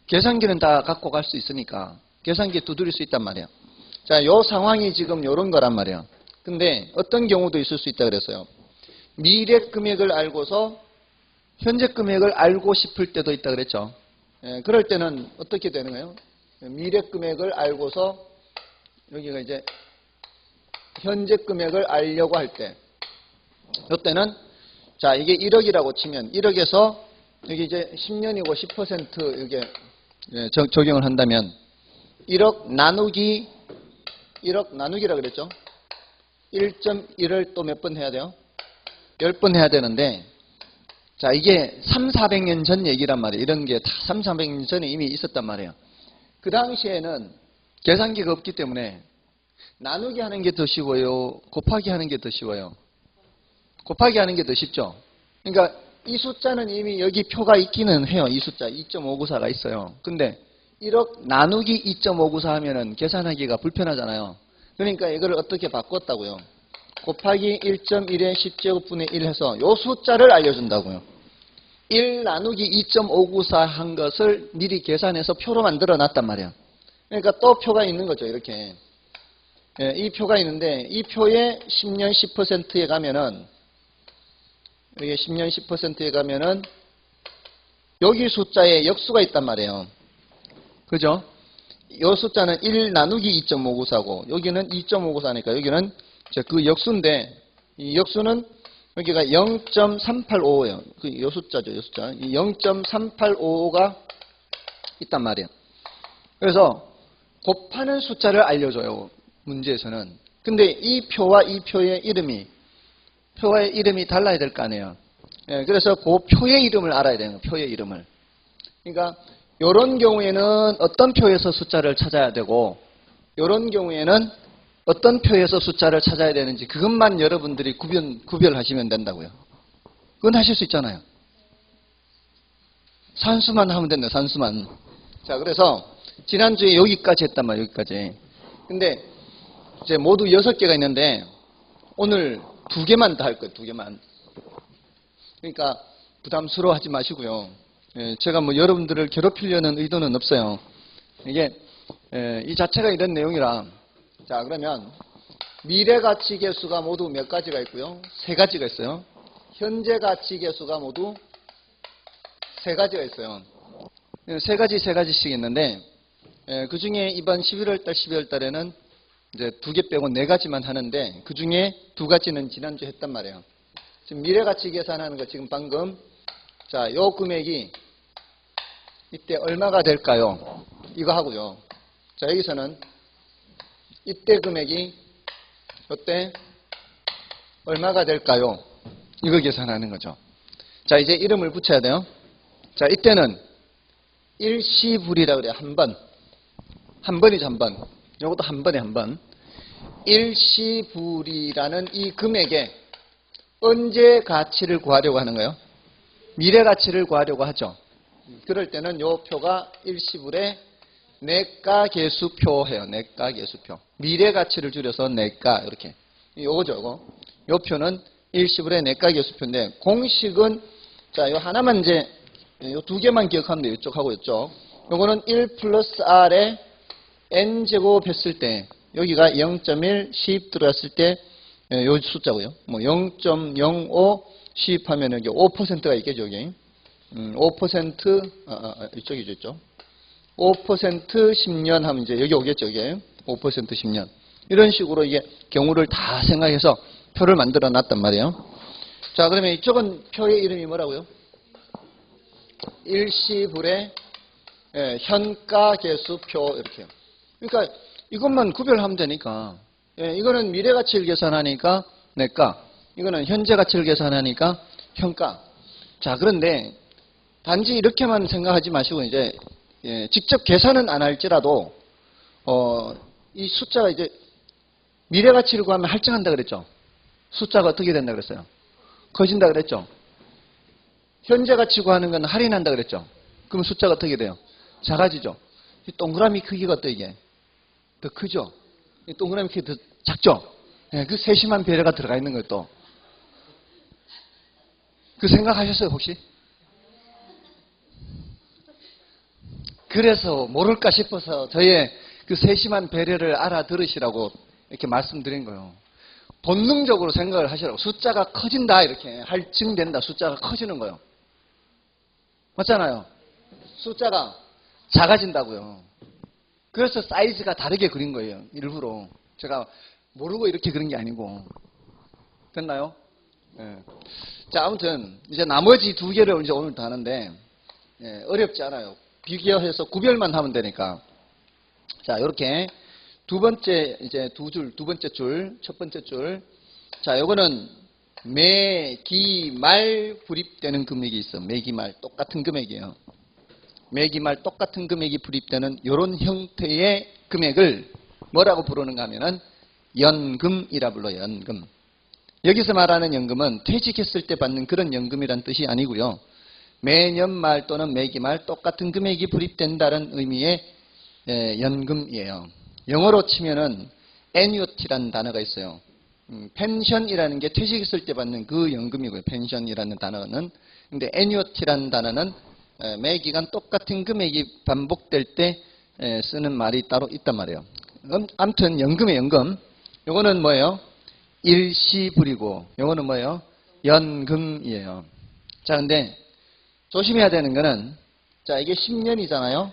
계산기는 다 갖고 갈 수 있으니까 계산기에 두드릴 수 있단 말이에요. 자, 요 상황이 지금 요런 거란 말이에요. 근데 어떤 경우도 있을 수 있다 그랬어요. 미래 금액을 알고서 현재 금액을 알고 싶을 때도 있다 그랬죠. 그럴 때는 어떻게 되는 거예요? 미래 금액을 알고서 여기가 이제 현재 금액을 알려고 할 때 이때는 자 이게 1억이라고 치면 1억에서 여기 이제 10년이고 10% 이게 적용을 한다면 1억 나누기라 그랬죠. 1.1을 또 몇 번 해야 돼요? 10번 해야 되는데 자 이게 3,400년 전 얘기란 말이에요. 이런 게 다 3,400년 전에 이미 있었단 말이에요. 그 당시에는 계산기가 없기 때문에 나누기 하는 게 더 쉬워요? 곱하기 하는 게 더 쉬워요? 곱하기 하는 게 더 쉽죠? 그러니까 이 숫자는 이미 여기 표가 있기는 해요. 이 숫자 2.594가 있어요. 근데 1억 나누기 2.594 하면은 계산하기가 불편하잖아요. 그러니까 이거를 어떻게 바꿨다고요? 곱하기 1.1의 10제곱분의 1 해서 요 숫자를 알려준다고요. 1 나누기 2.594 한 것을 미리 계산해서 표로 만들어 놨단 말이야. 그러니까 또 표가 있는 거죠. 이렇게. 이 표가 있는데 이 표에 10년 10%에 가면은 여기 10년 10%에 가면은 여기 숫자에 역수가 있단 말이에요. 그죠? 이 숫자는 1 나누기 2.594고 여기는 2.594니까 여기는 그 역수인데 이 역수는 여기가 0.385예요. 그 숫자죠. 이 숫자. 이 0.385가 있단 말이에요. 그래서 곱하는 숫자를 알려줘요. 문제에서는. 근데 이 표와 이 표의 이름이 달라야 될 거 아니에요. 그래서 그 표의 이름을 알아야 되는 거예요. 표의 이름을. 그러니까 이런 경우에는 어떤 표에서 숫자를 찾아야 되고 이런 경우에는 어떤 표에서 숫자를 찾아야 되는지 그것만 여러분들이 구별하시면 된다고요. 그건 하실 수 있잖아요. 산수만 하면 된다. 산수만. 자, 그래서 지난주에 여기까지 했단 말이에요. 여기까지. 근데 이제 모두 6개가 있는데 오늘 2개만 더 할 거예요. 2개만. 그러니까 부담스러워하지 마시고요. 제가 뭐 여러분들을 괴롭히려는 의도는 없어요. 이게 이 자체가 이런 내용이라. 자, 그러면 미래 가치 계수가 모두 몇 가지가 있고요? 3가지가 있어요. 현재 가치 계수가 모두 3가지가 있어요. 3가지씩 있는데 그 중에 이번 11월 달, 12월 달에는 이제 2개 빼고 4가지만 하는데 그 중에 2가지는 지난주에 했단 말이에요. 지금 미래가치 계산하는 거 지금 방금 자, 요 금액이 이때 얼마가 될까요? 이거 하고요. 자, 여기서는 이때 금액이 이때 얼마가 될까요? 이거 계산하는 거죠. 자, 이제 이름을 붙여야 돼요. 자, 이때는 일시불이라 그래요. 한 번. 한 번이죠, 한 번. 요것도 한 번에 한 번. 일시불이라는 이 금액에 언제 가치를 구하려고 하는 거예요? 미래 가치를 구하려고 하죠. 그럴 때는 요 표가 일시불의 내가 계수표예요. 내가 계수표. 미래 가치를 줄여서 내가 이렇게. 요거죠, 요거. 요 표는 일시불의 내가 계수표인데 공식은 자, 요 하나만 이제 요 2개만 기억하면 돼요. 이쪽하고 이쪽. 요거는 1 플러스 R에 N제곱 했을 때 여기가 0.1 시입 들어갔을 때 요 숫자고요. 뭐 0.05 시입하면 여기 5%가 있겠죠, 여기. 5% 이쪽이죠, 이쪽. 5% 10년 하면 이제 여기 오겠죠, 이게. 5% 10년. 이런 식으로 이게 경우를 다 생각해서 표를 만들어 놨단 말이에요. 자, 그러면 이쪽은 표의 이름이 뭐라고요? 일시불의 현가 계수표 이렇게요. 그러니까 이것만 구별하면 되니까 이거는 미래 가치를 계산하니까 내가, 이거는 현재 가치를 계산하니까 현가. 자, 그런데 단지 이렇게만 생각하지 마시고 이제 직접 계산은 안 할지라도 이 숫자가 이제 미래 가치를 구하면 할증한다 그랬죠. 숫자가 어떻게 된다 그랬어요? 커진다 그랬죠. 현재 가치 구하는 건 할인한다 그랬죠. 그럼 숫자가 어떻게 돼요? 작아지죠. 이 동그라미 크기가 또 이게 더 크죠. 이 동그라미 크기가 더 작죠. 그 세심한 배려가 들어가 있는 거예요, 또. 그 생각하셨어요, 혹시? 그래서 모를까 싶어서 저의 그 세심한 배려를 알아들으시라고 이렇게 말씀드린 거예요. 본능적으로 생각을 하시라고. 숫자가 커진다, 이렇게 할증된다. 숫자가 커지는 거예요. 맞잖아요. 숫자가 작아진다고요. 그래서 사이즈가 다르게 그린 거예요. 일부러. 제가 모르고 이렇게 그린 게 아니고. 됐나요? 네. 자, 아무튼 이제 나머지 2개를 이제 오늘 다 하는데 어렵지 않아요. 비교해서 구별만 하면 되니까. 자, 이렇게 두 번째 이제 두 번째 줄, 첫 번째 줄. 자, 요거는 매기말 불입되는 금액이 있어. 매기말 똑같은 금액이에요. 매기말 똑같은 금액이 불입되는 이런 형태의 금액을 뭐라고 부르는가 하면은 연금이라 불러요. 연금. 여기서 말하는 연금은 퇴직했을 때 받는 그런 연금이란 뜻이 아니고요. 매년 말 또는 매기말 똑같은 금액이 불입된다는 의미의 연금이에요. 영어로 치면은 annuity라는 단어가 있어요. 펜션이라는 게 퇴직했을 때 받는 그 연금이고요. 펜션이라는 단어는. 근데 annuity라는 단어는 매기간 똑같은 금액이 반복될 때 쓰는 말이 따로 있단 말이에요. 아무튼 연금의 연금. 요거는 뭐예요? 일시불이고 요거는 뭐예요? 연금이에요. 자, 근데 조심해야 되는 거는 자, 이게 10년이잖아요.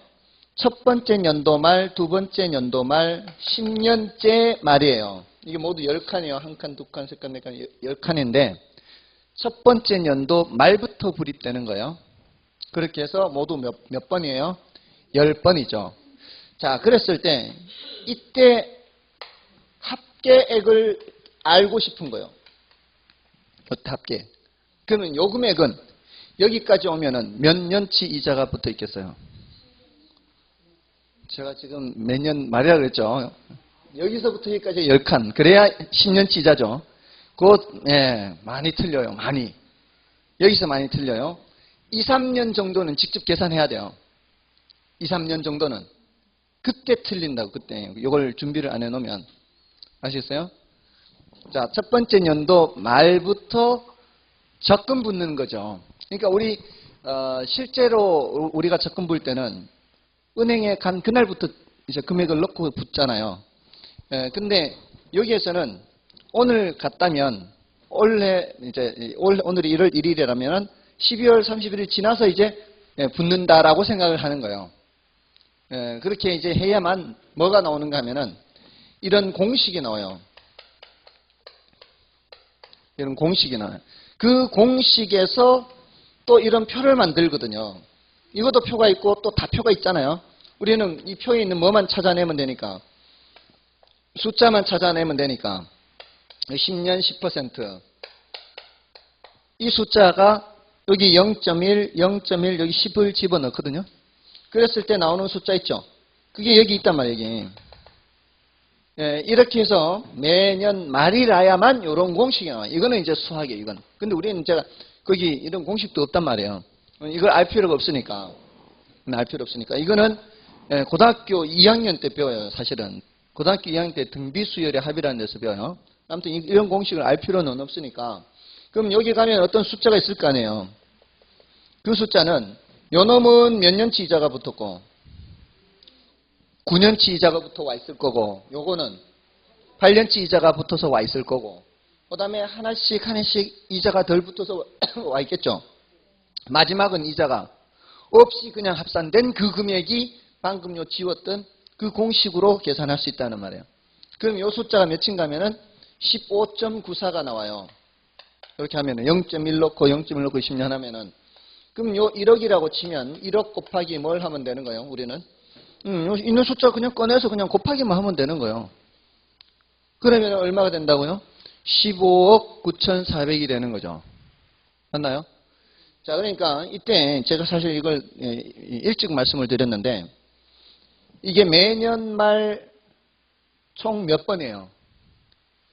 첫 번째 연도 말, 두 번째 연도 말, 10년째 말이에요. 이게 모두 10칸이에요. 한 칸, 두 칸, 세 칸, 네 칸, 10칸인데 첫 번째 연도 말부터 불입되는 거예요. 그렇게 해서 모두 몇 번이에요? 10번이죠. 자, 그랬을 때 이때 합계액을 알고 싶은 거예요. 합계. 그러면 요 금액은 여기까지 오면은 몇 년치 이자가 붙어 있겠어요? 제가 지금 매년 말이라 그랬죠. 여기서부터 여기까지 10칸. 그래야 10년치 이자죠. 그것, 많이 틀려요. 많이. 여기서 많이 틀려요. 2, 3년 정도는 직접 계산해야 돼요. 2, 3년 정도는. 그때 틀린다고, 그때. 이걸 준비를 안 해놓으면. 아시겠어요? 자, 첫 번째 연도 말부터 적금 붓는 거죠. 그러니까 우리, 실제로 우리가 적금 볼 때는 은행에 간 그날부터 이제 금액을 넣고 붓잖아요. 근데 여기에서는 오늘 갔다면, 오늘이 1월 1일이라면 12월 31일 지나서 이제 붓는다라고 생각을 하는 거예요. 그렇게 이제 해야만 뭐가 나오는가 하면은 이런 공식이 나와요. 이런 공식이 나와요. 그 공식에서 또 이런 표를 만들거든요. 이것도 표가 있고 또 다 표가 있잖아요. 우리는 이 표에 있는 뭐만 찾아내면 되니까, 숫자만 찾아내면 되니까 10년 10%. 이 숫자가 여기 0.1, 0.1, 여기 10을 집어넣거든요. 그랬을 때 나오는 숫자 있죠. 그게 여기 있단 말이에요. 여기. 이렇게 해서 매년 말이라야만 이런 공식이 나와요. 이거는 이제 수학이에요. 이건. 근데 우리는 제가 거기 이런 공식도 없단 말이에요. 이걸 알 필요가 없으니까. 알 필요 없으니까. 이거는 고등학교 2학년 때 배워요. 사실은. 고등학교 2학년 때 등비수열의 합이라는 데서 배워요. 아무튼 이런 공식을 알 필요는 없으니까. 그럼 여기 가면 어떤 숫자가 있을 거 아니에요. 그 숫자는 요 놈은 몇 년치 이자가 붙었고 9년치 이자가 붙어 와 있을 거고, 요거는 8년치 이자가 붙어서 와 있을 거고, 그 다음에 하나씩 이자가 덜 붙어서 와 있겠죠. 마지막은 이자가 없이 그냥 합산된 그 금액이 방금 요 지웠던 그 공식으로 계산할 수 있다는 말이에요. 그럼 요 숫자가 몇인가 하면은 15.94가 나와요. 이렇게 하면은 0.1 넣고 0.1 넣고 10년 하면은, 그럼 요 1억이라고 치면 1억 곱하기 뭘 하면 되는 거예요, 우리는? 있는 숫자 그냥 꺼내서 그냥 곱하기만 하면 되는 거예요. 그러면 얼마가 된다고요? 15억 9,400이 되는 거죠. 맞나요? 자, 그러니까 이때 제가 사실 이걸 일찍 말씀을 드렸는데, 이게 매년 말 총 몇 번이에요?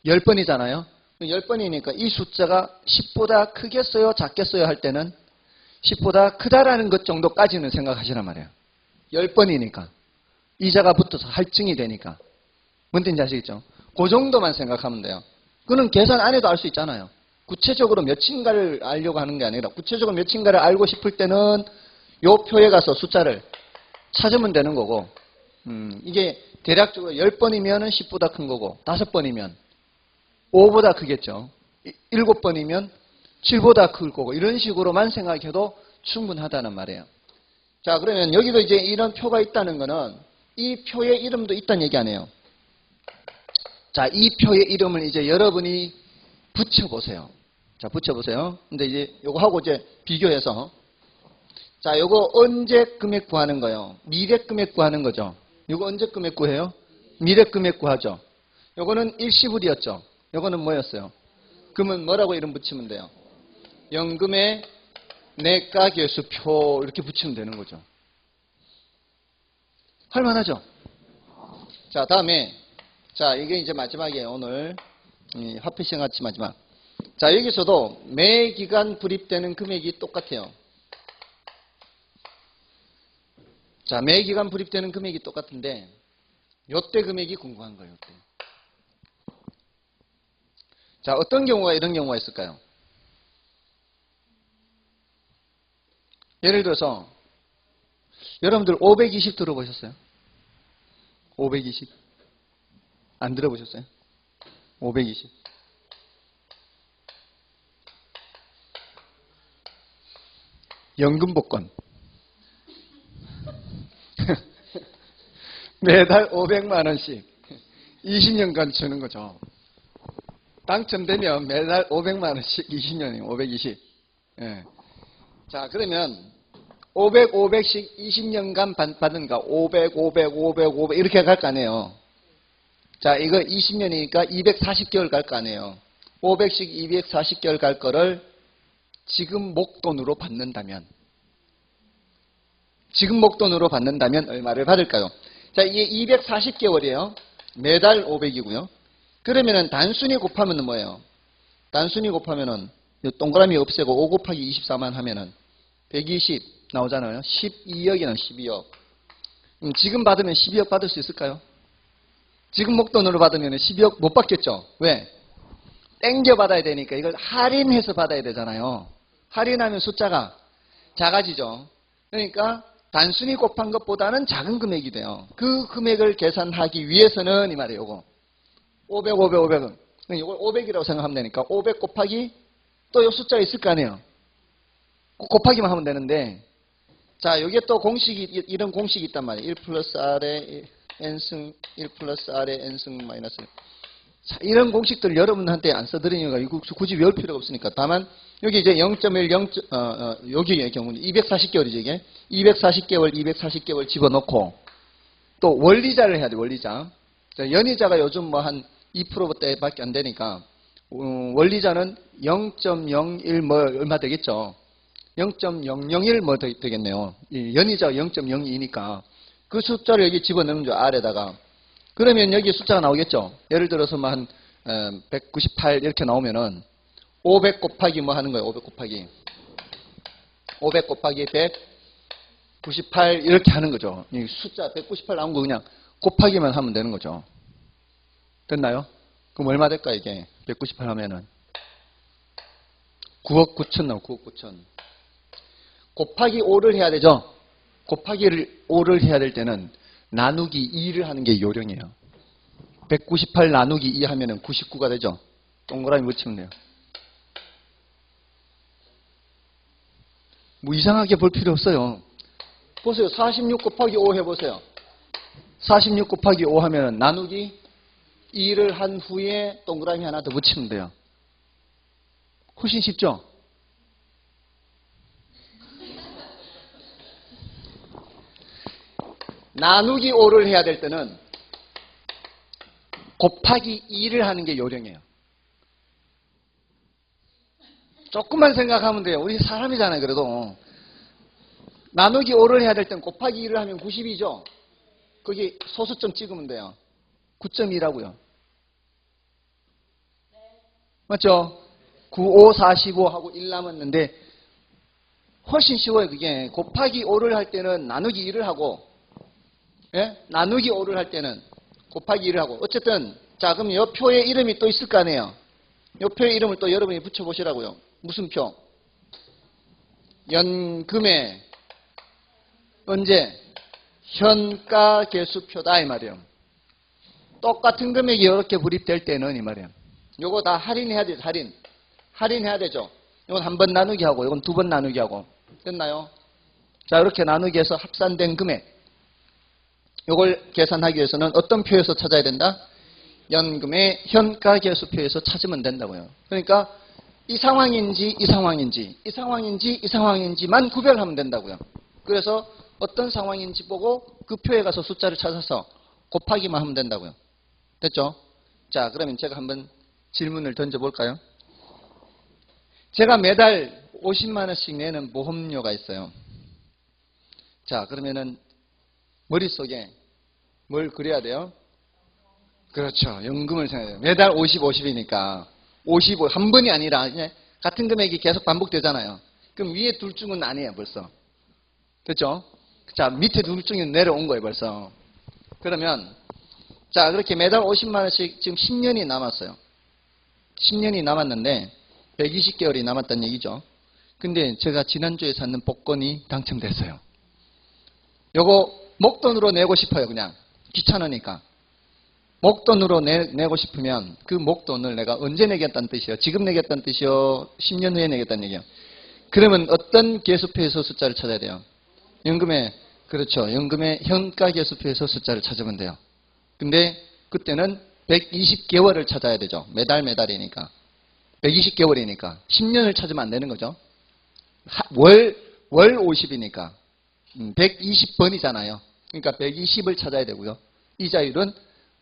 10번이잖아요. 10번이니까 이 숫자가 10보다 크겠어요? 작겠어요? 할 때는 10보다 크다라는 것 정도까지는 생각하시란 말이에요. 10번이니까. 이자가 붙어서 할증이 되니까. 뭔 뜻인지 아시겠죠? 그 정도만 생각하면 돼요. 그거는 계산 안 해도 알 수 있잖아요. 구체적으로 몇인가를 알려고 하는 게 아니라, 구체적으로 몇인가를 알고 싶을 때는 요 표에 가서 숫자를 찾으면 되는 거고, 이게 대략적으로 10번이면 10보다 큰 거고, 5번이면 5보다 크겠죠. 7번이면 7보다 클 거고, 이런 식으로만 생각해도 충분하다는 말이에요. 자, 그러면 여기도 이제 이런 표가 있다는 거는 이 표의 이름도 있다는 얘기 아니에요. 자, 이 표의 이름을 이제 여러분이 붙여보세요. 자, 붙여보세요. 근데 이제 요거 하고 이제 비교해서, 자, 요거 언제 금액 구하는 거예요? 미래 금액 구하는 거죠. 요거 언제 금액 구해요? 미래 금액 구하죠. 요거는 일시불이었죠. 요거는 뭐였어요? 그러면 뭐라고 이름 붙이면 돼요? 연금의 내가 계수표 이렇게 붙이면 되는 거죠. 할만하죠? 자, 다음에, 자, 이게 이제 마지막이에요. 오늘 화폐 시간 같이 마지막. 자, 여기서도 매 기간 불입되는 금액이 똑같아요. 자, 매 기간 불입되는 금액이 똑같은데 요때 금액이 궁금한 거예요. 요때. 자, 어떤 경우가 이런 경우가 있을까요? 예를 들어서 여러분들 520 들어보셨어요? 520 안 들어보셨어요? 520 연금복권 매달 500만 원씩 20년간 주는 거죠. 당첨되면 매달 500만 원씩 20년이에요. 520. 예. 자, 그러면 500, 500씩 20년간 받는가? 500, 500, 500, 500 이렇게 갈 거 아니에요. 자, 이거 20년이니까 240개월 갈 거 아니에요. 500씩 240개월 갈 거를 지금 목돈으로 받는다면 얼마를 받을까요? 자, 이게 240개월이에요. 매달 500이고요. 그러면은 단순히 곱하면 뭐예요? 단순히 곱하면은 동그라미 없애고 5 곱하기 24만 하면은 120 나오잖아요. 12억이나 12억. 지금 받으면 12억 받을 수 있을까요? 지금 목돈으로 받으면 12억 못 받겠죠. 왜? 땡겨 받아야 되니까 이걸 할인해서 받아야 되잖아요. 할인하면 숫자가 작아지죠. 그러니까 단순히 곱한 것보다는 작은 금액이 돼요. 그 금액을 계산하기 위해서는 이 말이에요. 요거 500, 500, 500은 이걸 500이라고 생각하면 되니까 500 곱하기 또 이 숫자가 있을 거 아니에요. 곱하기만 하면 되는데 자, 여기에 또 공식이, 이런 공식이 있단 말이에요. 1 플러스 R에 N승, 1 플러스 R에 N승 마이너스 1. 자, 이런 공식들 여러분한테 안 써드리니까 이거 굳이 외울 필요가 없으니까. 다만, 여기 이제 0.1, 여기의 경우는 240개월이죠, 이게. 240개월 집어넣고, 또 원리자를 해야 돼, 원리자. 자, 연이자가 요즘 뭐 한 2%밖에 안 되니까, 원리자는 0.01 뭐 얼마 되겠죠. 0.001 뭐 되겠네요. 연이자가 0.02니까 그 숫자를 여기 집어넣는 줄 R에다가. 그러면 여기 숫자가 나오겠죠. 예를 들어서 뭐 한 198 이렇게 나오면은 500 곱하기 뭐 하는 거예요. 500 곱하기 198 이렇게 하는 거죠. 이 숫자 198 나온 거 그냥 곱하기만 하면 되는 거죠. 됐나요? 그럼 얼마 될까 이게? 198 하면은 9억 9천 나와. 9억 9천. 곱하기 5를 해야 되죠. 곱하기 5를 해야 될 때는 나누기 2를 하는 게 요령이에요. 198 나누기 2 하면은 99가 되죠. 동그라미 붙이면 돼요. 뭐 이상하게 볼 필요 없어요. 보세요. 46 곱하기 5 해보세요. 46 곱하기 5 하면은 나누기 2를 한 후에 동그라미 하나 더 붙이면 돼요. 훨씬 쉽죠? 나누기 5를 해야 될 때는 곱하기 2를 하는 게 요령이에요. 조금만 생각하면 돼요. 우리 사람이잖아요, 그래도. 나누기 5를 해야 될 때는 곱하기 2를 하면 90이죠? 거기 소수점 찍으면 돼요. 9.2라고요. 맞죠? 9, 5, 45 하고 1 남았는데 훨씬 쉬워요, 그게. 곱하기 5를 할 때는 나누기 2를 하고, 예? 나누기 5를 할 때는 곱하기 2를 하고. 어쨌든, 자, 그럼 이 표에 이름이 또 있을 거 아니에요? 이 표에 이름을 또 여러분이 붙여보시라고요. 무슨 표? 연금의 언제? 현가 계수표다, 이 말이에요. 똑같은 금액이 이렇게 불입될 때는 이 말이에요. 요거 다 할인해야 되죠, 할인. 할인해야 되죠. 이건 한 번 나누기 하고, 이건 두 번 나누기 하고. 됐나요? 자, 이렇게 나누기 해서 합산된 금액. 요걸 계산하기 위해서는 어떤 표에서 찾아야 된다? 연금의 현가계수표에서 찾으면 된다고요. 그러니까 이 상황인지 이 상황인지 이 상황인지 이 상황인지만 구별하면 된다고요. 그래서 어떤 상황인지 보고 그 표에 가서 숫자를 찾아서 곱하기만 하면 된다고요. 됐죠? 자, 그러면 제가 한번 질문을 던져볼까요? 제가 매달 50만 원씩 내는 보험료가 있어요. 자, 그러면은 머릿속에 뭘 그려야 돼요? 그렇죠. 연금을 생각해요. 매달 50, 50이니까 55, 한 번이 아니라 그냥 같은 금액이 계속 반복되잖아요. 그럼 위에 둘 중은 아니에요, 벌써. 됐죠? 자, 밑에 둘 중은 내려온 거예요, 벌써. 그러면 자, 그렇게 매달 50만 원씩 지금 10년이 남았어요. 10년이 남았는데 120개월이 남았다는 얘기죠. 근데 제가 지난주에 샀는 복권이 당첨됐어요. 요거 목돈으로 내고 싶어요, 그냥. 귀찮으니까. 목돈으로 내고 싶으면 그 목돈을 내가 언제 내겠다는 뜻이에요? 지금 내겠다는 뜻이요? 10년 후에 내겠다는 얘기요? 그러면 어떤 계수표에서 숫자를 찾아야 돼요? 연금의, 그렇죠. 연금의 현가 계수표에서 숫자를 찾으면 돼요. 근데 그때는 120개월을 찾아야 되죠. 매달이니까. 120개월이니까. 10년을 찾으면 안 되는 거죠. 월 50이니까. 120번이잖아요. 그러니까 120을 찾아야 되고요. 이자율은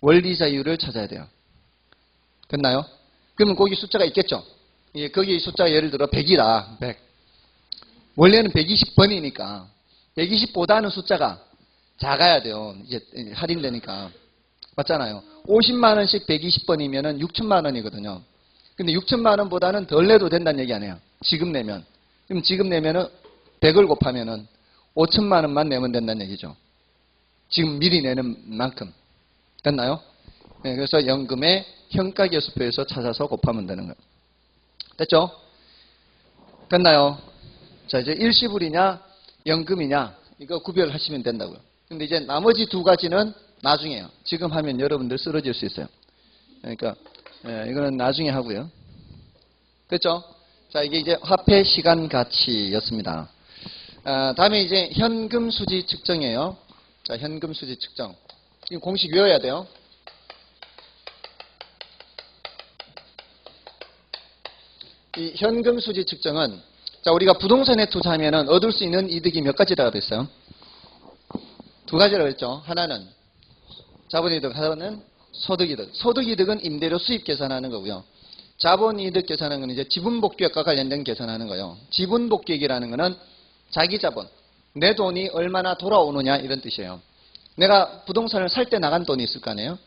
원리자율을 찾아야 돼요. 됐나요? 그러면 거기 숫자가 있겠죠. 예, 거기 숫자가 예를 들어 100이다. 100. 원래는 120번이니까 120보다는 숫자가 작아야 돼요. 이제 할인되니까. 맞잖아요. 50만 원씩 120번이면은 6천만 원이거든요. 근데 6천만 원보다는 덜 내도 된다는 얘기 아니에요. 지금 내면. 그럼 지금 내면은 100을 곱하면은 5천만 원만 내면 된다는 얘기죠. 지금 미리 내는 만큼. 됐나요? 네, 그래서 연금의 현가계수표에서 찾아서 곱하면 되는 거예요. 됐죠? 됐나요? 자, 이제 일시불이냐, 연금이냐, 이거 구별하시면 된다고요. 근데 이제 나머지 두 가지는 나중에요. 지금 하면 여러분들 쓰러질 수 있어요. 그러니까, 이거는 나중에 하고요. 됐죠? 자, 이게 이제 화폐 시간 가치였습니다. 다음에 이제 현금 수지 측정이에요. 자, 현금 수지 측정. 이 공식 외워야 돼요. 이 현금 수지 측정은, 자, 우리가 부동산에 투자하면 얻을 수 있는 이득이 몇 가지라고 그랬어요? 두 가지라고 했죠. 하나는 자본이득, 하나는 소득이득. 소득이득은 임대료 수입 계산하는 거고요. 자본이득 계산하는 건 이제 지분복귀액과 관련된 계산하는 거예요. 지분복귀액이라는 거는 자기 자본, 내 돈이 얼마나 돌아오느냐 이런 뜻이에요. 내가 부동산을 살 때 나간 돈이 있을 거 아니에요?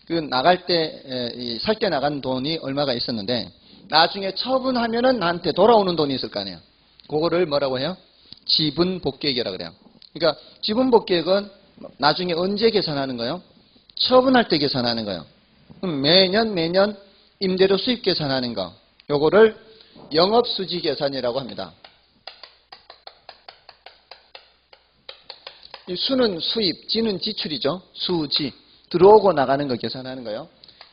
그 나갈 때, 살 때 나간 돈이 얼마가 있었는데 나중에 처분하면은 나한테 돌아오는 돈이 있을 거 아니에요? 그거를 뭐라고 해요? 지분복귀액이라고 그래요. 그러니까 지분복귀액은 나중에 언제 계산하는 거예요? 처분할 때 계산하는 거예요. 그럼 매년 임대료 수입 계산하는 거, 요거를 영업수지 계산이라고 합니다. 이 수는 수입, 지는 지출이죠. 수지, 들어오고 나가는 거 계산하는 거예요.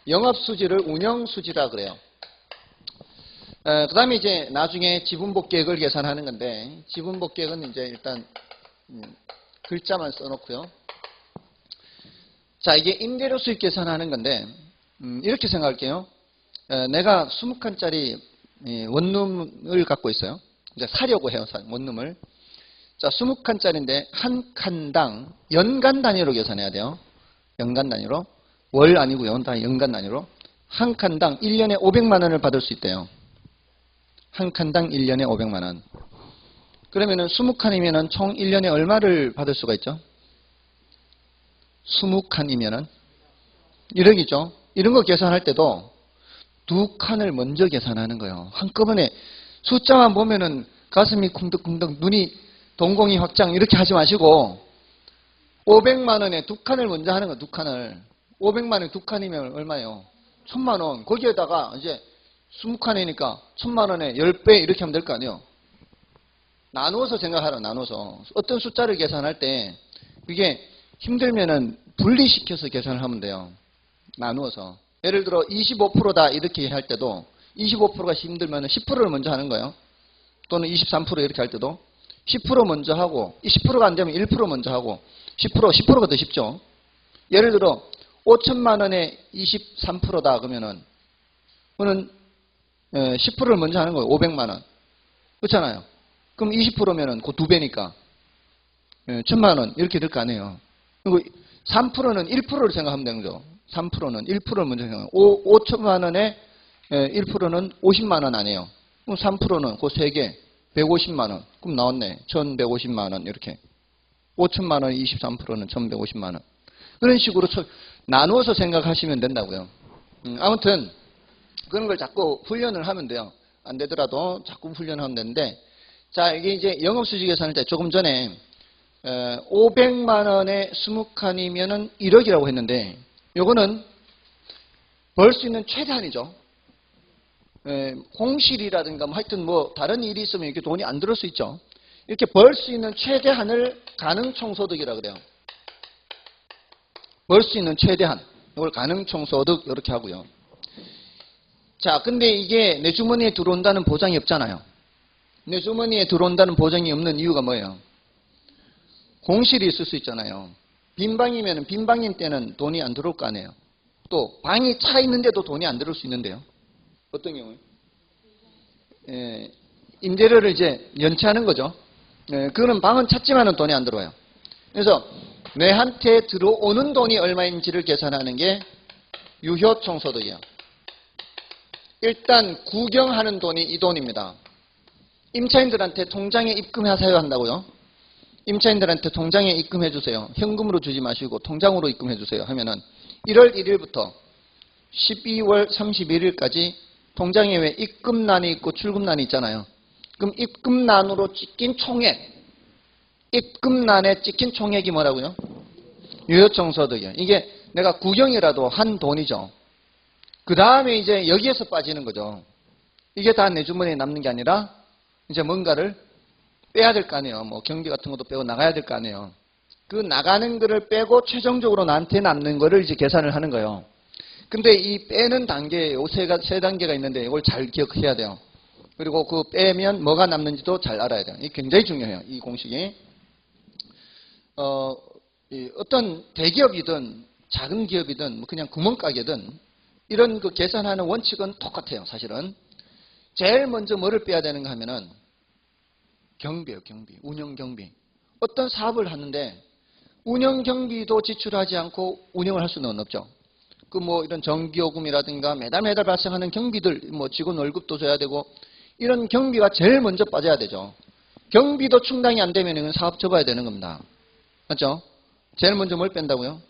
영업수지를 운영수지라 그래요. 그 다음에 이제 나중에 지분복귀액을 계산하는 건데, 지분복귀액은 이제 일단 글자만 써놓고요. 자, 이게 임대료 수입 계산하는 건데, 이렇게 생각할게요. 내가 20칸짜리 원룸을 갖고 있어요. 이제 사려고 해요, 원룸을. 자, 20칸짜리인데 한 칸당 연간 단위로 계산해야 돼요. 연간 단위로. 월 아니고요. 다 연간 단위로. 한 칸당 1년에 500만 원을 받을 수 있대요. 한 칸당 1년에 500만 원. 그러면은 20칸이면은 총 1년에 얼마를 받을 수가 있죠? 20칸이면은 1억이죠. 이런 거 계산할 때도 두 칸을 먼저 계산하는 거예요. 한꺼번에 숫자만 보면은 가슴이 쿵덕쿵덕, 눈이 동공이 확장 이렇게 하지 마시고 500만 원에 두 칸을 먼저 하는 거예요. 두 칸을. 500만 원에 두 칸이면 얼마예요? 1000만 원. 거기에다가 이제 20칸이니까 1000만 원에 10배 이렇게 하면 될 거 아니에요. 나누어서 생각하라. 나눠서. 어떤 숫자를 계산할 때 이게 힘들면은 분리시켜서 계산을 하면 돼요. 나누어서. 예를 들어 25%다 이렇게 할 때도 25%가 힘들면 10%를 먼저 하는 거예요. 또는 23% 이렇게 할 때도 10% 먼저 하고 10%가 안 되면 1% 먼저 하고 10%가 더 쉽죠. 예를 들어 5천만 원에 23%다 그러면은 그거는 10%를 먼저 하는 거예요. 500만 원. 그렇잖아요. 그럼 20%면은 그 두 배니까 1000만 원 이렇게 될 거 아니에요. 그리고 3%는 1%를 생각하면 되는 거죠. 3%는 1%를 먼저 생각하면 5천만 원에 1%는 50만 원 아니에요. 그럼 3%는 그 3개 150만 원. 그럼 나왔네. 1150만 원 이렇게. 5천만 원 23%는 1150만 원. 그런 식으로 나누어서 생각하시면 된다고요. 아무튼 그런 걸 자꾸 훈련을 하면 돼요. 안 되더라도 자꾸 훈련하면 되는데, 자, 이게 이제 영업수지 계산할 때 조금 전에 500만 원에 20칸이면은 1억이라고 했는데, 요거는 벌 수 있는 최대한이죠. 공실이라든가 뭐 하여튼 뭐 다른 일이 있으면 이렇게 돈이 안 들을 수 있죠. 이렇게 벌 수 있는 최대한을 가능총소득이라 그래요. 벌 수 있는 최대한. 이걸 가능총소득 이렇게 하고요. 자, 근데 이게 내 주머니에 들어온다는 보장이 없잖아요. 내 주머니에 들어온다는 보장이 없는 이유가 뭐예요? 공실이 있을 수 있잖아요. 빈방이면 빈방인 때는 돈이 안 들어올 거 아니에요. 또 방이 차 있는데도 돈이 안 들어올 수 있는데요. 어떤 경우에? 임대료를 이제 연체하는 거죠. 그거는 방은 찼지만은 돈이 안 들어와요. 그래서 내한테 들어오는 돈이 얼마인지를 계산하는 게 유효총소득이에요. 일단 구경하는 돈이 이 돈입니다. 임차인들한테 통장에 입금하세요 한다고요. 임차인들한테 통장에 입금해 주세요. 현금으로 주지 마시고 통장으로 입금해 주세요 하면은 1월 1일부터 12월 31일까지 통장에 왜 입금란이 있고 출금란이 있잖아요. 그럼 입금란으로 찍힌 총액, 입금란에 찍힌 총액이 뭐라고요? 유효총소득이에요. 이게 내가 구경이라도 한 돈이죠. 그 다음에 이제 여기에서 빠지는 거죠. 이게 다 내 주머니에 남는 게 아니라 이제 뭔가를 빼야 될 거 아니에요. 뭐 경비 같은 것도 빼고 나가야 될 거 아니에요. 그 나가는 거를 빼고 최종적으로 나한테 남는 거를 이제 계산을 하는 거예요. 근데 이 빼는 단계에 세 단계가 있는데 이걸 잘 기억해야 돼요. 그리고 그 빼면 뭐가 남는지도 잘 알아야 돼요. 이게 굉장히 중요해요. 이 공식이. 어떤 대기업이든 작은 기업이든 뭐 그냥 구멍가게든 이런 그 계산하는 원칙은 똑같아요. 사실은. 제일 먼저 뭐를 빼야 되는가 하면은 경비예요. 경비. 운영 경비. 어떤 사업을 하는데 운영 경비도 지출하지 않고 운영을 할 수는 없죠. 그 뭐 이런 전기요금이라든가 매달 발생하는 경비들, 뭐 직원 월급도 줘야 되고 이런 경비가 제일 먼저 빠져야 되죠. 경비도 충당이 안 되면 이건 사업 접어야 되는 겁니다. 맞죠? 제일 먼저 뭘 뺀다고요?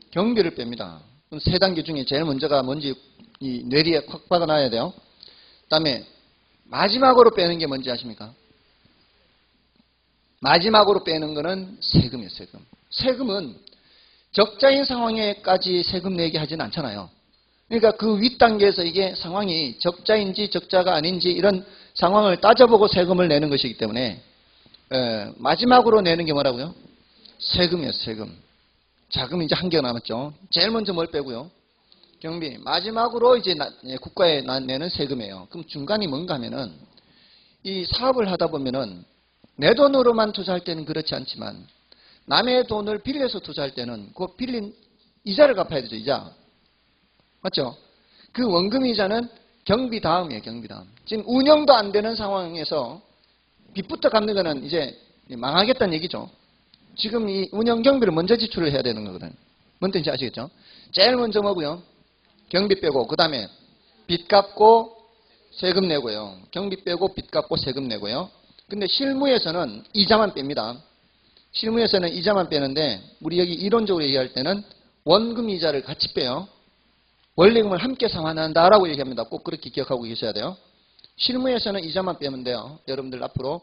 경비를 뺍니다. 그럼 세 단계 중에 제일 먼저가 뭔지 이 뇌리에 콱 박아놔야 돼요. 그다음에 마지막으로 빼는 게 뭔지 아십니까? 마지막으로 빼는 거는 세금이에요. 세금. 세금은 적자인 상황에까지 세금 내게 하진 않잖아요. 그러니까 그 윗단계에서 이게 상황이 적자인지 적자가 아닌지 이런 상황을 따져보고 세금을 내는 것이기 때문에 마지막으로 내는 게 뭐라고요? 세금이에요. 세금. 자, 그럼 이제 한 개가 남았죠. 제일 먼저 뭘 빼고요? 경비. 마지막으로 이제 국가에 내는 세금이에요. 그럼 중간이 뭔가 하면은 이 사업을 하다 보면은 내 돈으로만 투자할 때는 그렇지 않지만 남의 돈을 빌려서 투자할 때는 그 빌린 이자를 갚아야 되죠. 이자. 맞죠? 그 원금 이자는 경비 다음이에요. 경비 다음. 지금 운영도 안 되는 상황에서 빚부터 갚는 거는 이제 망하겠다는 얘기죠. 지금 이 운영 경비를 먼저 지출을 해야 되는 거거든요. 뭔 뜻인지 아시겠죠? 제일 먼저 뭐고요? 경비 빼고 그 다음에 빚 갚고 세금 내고요. 경비 빼고 빚 갚고 세금 내고요. 근데 실무에서는 이자만 뺍니다. 실무에서는 이자만 빼는데 우리 여기 이론적으로 얘기할 때는 원금 이자를 같이 빼요. 원리금을 함께 상환한다라고 얘기합니다. 꼭 그렇게 기억하고 계셔야 돼요. 실무에서는 이자만 빼면 돼요. 여러분들 앞으로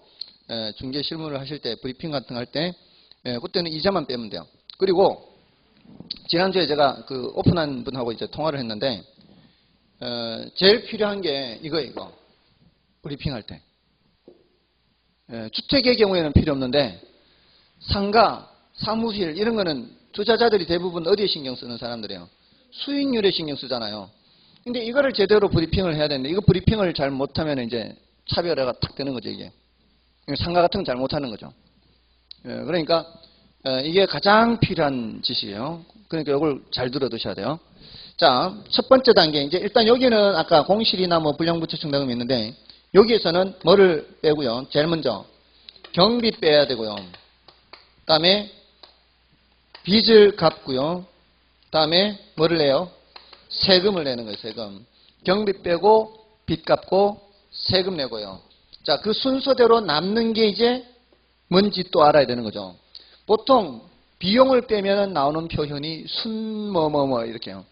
중개 실무를 하실 때 브리핑 같은 거 할 때 그때는 이자만 빼면 돼요. 그리고 지난주에 제가 그 오픈한 분하고 이제 통화를 했는데 제일 필요한 게 이거 브리핑 할 때 주택의 경우에는 필요 없는데 상가, 사무실 이런 거는 투자자들이 대부분 어디에 신경 쓰는 사람들이에요? 수익률에 신경 쓰잖아요. 근데 이거를 제대로 브리핑을 해야 되는데 이거 브리핑을 잘 못하면 이제 차별화가 탁 되는 거죠. 이게 상가 같은 건 잘 못하는 거죠. 그러니까 이게 가장 필요한 지식이에요. 그러니까 이걸 잘 들어두셔야 돼요. 자, 첫 번째 단계 이제 일단 여기는 아까 공실이나 뭐 불량부채 충당금이 있는데 여기에서는 뭐를 빼고요. 제일 먼저 경비 빼야 되고요. 그다음에 빚을 갚고요. 그다음에 뭐를 내요? 세금을 내는 거예요. 세금. 경비 빼고 빚 갚고 세금 내고요. 자, 그 순서대로 남는 게 이제 뭔지 또 알아야 되는 거죠. 보통 비용을 빼면 나오는 표현이 순뭐뭐뭐 이렇게요.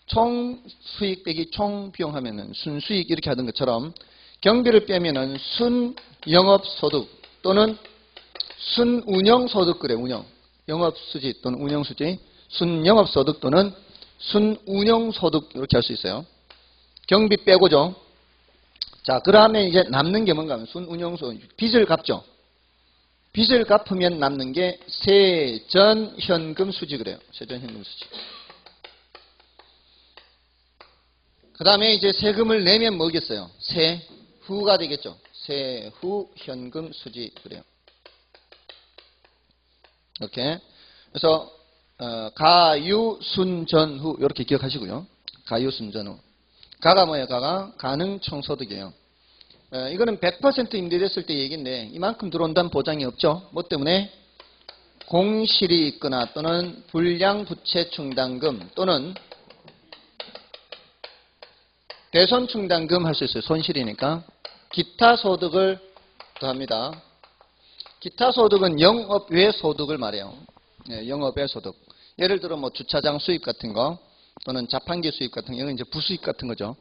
총 수익 빼기 총 비용 하면은 순수익 이렇게 하던 것처럼 경비를 빼면은 순영업소득 또는 순운영소득 그래. 운영. 영업수지 또는 운영수지. 순영업소득 또는 순운영소득 이렇게 할 수 있어요. 경비 빼고죠. 자, 그 다음에 이제 남는 게 뭔가 하면 순운영소득. 빚을 갚죠. 빚을 갚으면 남는 게 세전현금 수지 그래요. 세전현금 수지. 그 다음에 이제 세금을 내면 뭐겠어요? 세후가 되겠죠. 세후 현금 수지 그래요. 이렇게. 그래서 가유 순전후 이렇게 기억하시고요. 가유 순전후. 가가 뭐예요? 가가 가능총소득이에요. 이거는 100% 임대됐을 때 얘기인데 이만큼 들어온다는 보장이 없죠. 뭐 때문에? 공실이 있거나 또는 불량부채 충당금 또는 대손충당금 할 수 있어요. 손실이니까. 기타 소득을 더합니다. 기타 소득은 영업 외 소득을 말해요. 영업 외 소득. 예를 들어 뭐 주차장 수입 같은 거 또는 자판기 수입 같은 거 이건 이제 부수입 같은 거죠.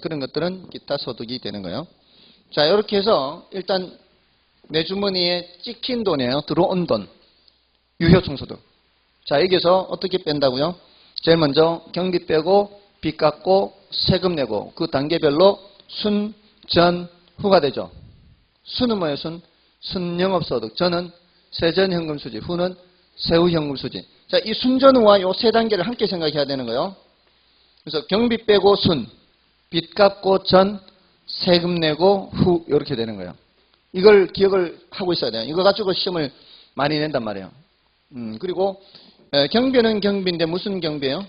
그런 것들은 기타 소득이 되는 거예요. 자, 이렇게 해서 일단 내 주머니에 찍힌 돈이에요. 들어온 돈. 유효총소득. 자, 여기서 어떻게 뺀다고요? 제일 먼저 경비 빼고 빚 갚고 세금 내고 그 단계별로 순, 전, 후가 되죠. 순은 뭐예요? 순영업소득. 전은 세전현금수지. 후는 세후현금수지. 자, 이 순전후와 요 세 단계를 함께 생각해야 되는 거예요. 그래서 경비 빼고 순, 빚 갚고 전, 세금 내고 후 이렇게 되는 거예요. 이걸 기억을 하고 있어야 돼요. 이거 가지고 시험을 많이 낸단 말이에요. 그리고 경비는 경비인데 무슨 경비예요?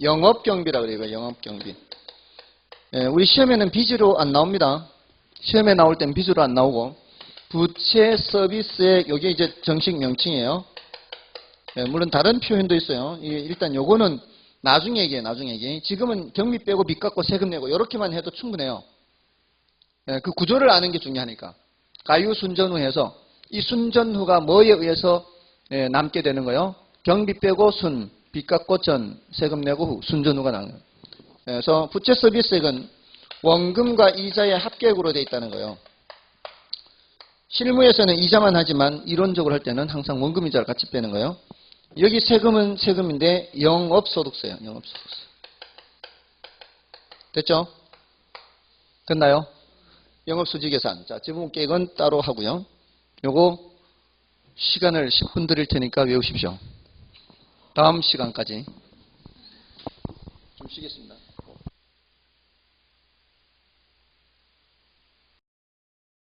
영업경비라고 그래요. 영업경비. 우리 시험에는 빚으로 안 나옵니다. 시험에 나올 땐 빚으로 안 나오고 부채 서비스의 이게 이제 정식 명칭이에요. 물론 다른 표현도 있어요. 일단 요거는 나중 얘기예요. 나중 얘기. 지금은 경비 빼고 빚 갚고 세금 내고 이렇게만 해도 충분해요. 그 구조를 아는 게 중요하니까. 가유순전후 해서 이 순전후가 뭐에 의해서 남게 되는 거예요? 경비 빼고 순, 빚 갚고 전, 세금 내고 후, 순전후가 나는 거예요. 그래서 부채 서비스액은 원금과 이자의 합계액으로 되어 있다는 거예요. 실무에서는 이자만 하지만 이론적으로 할 때는 항상 원금 이자를 같이 빼는 거예요. 여기 세금은 세금인데 영업소득세예요. 영업소득세. 됐죠? 됐나요? 영업수지계산. 자, 지분계획은 따로 하고요. 요거 시간을 10분 드릴 테니까 외우십시오. 다음 시간까지 좀 쉬겠습니다.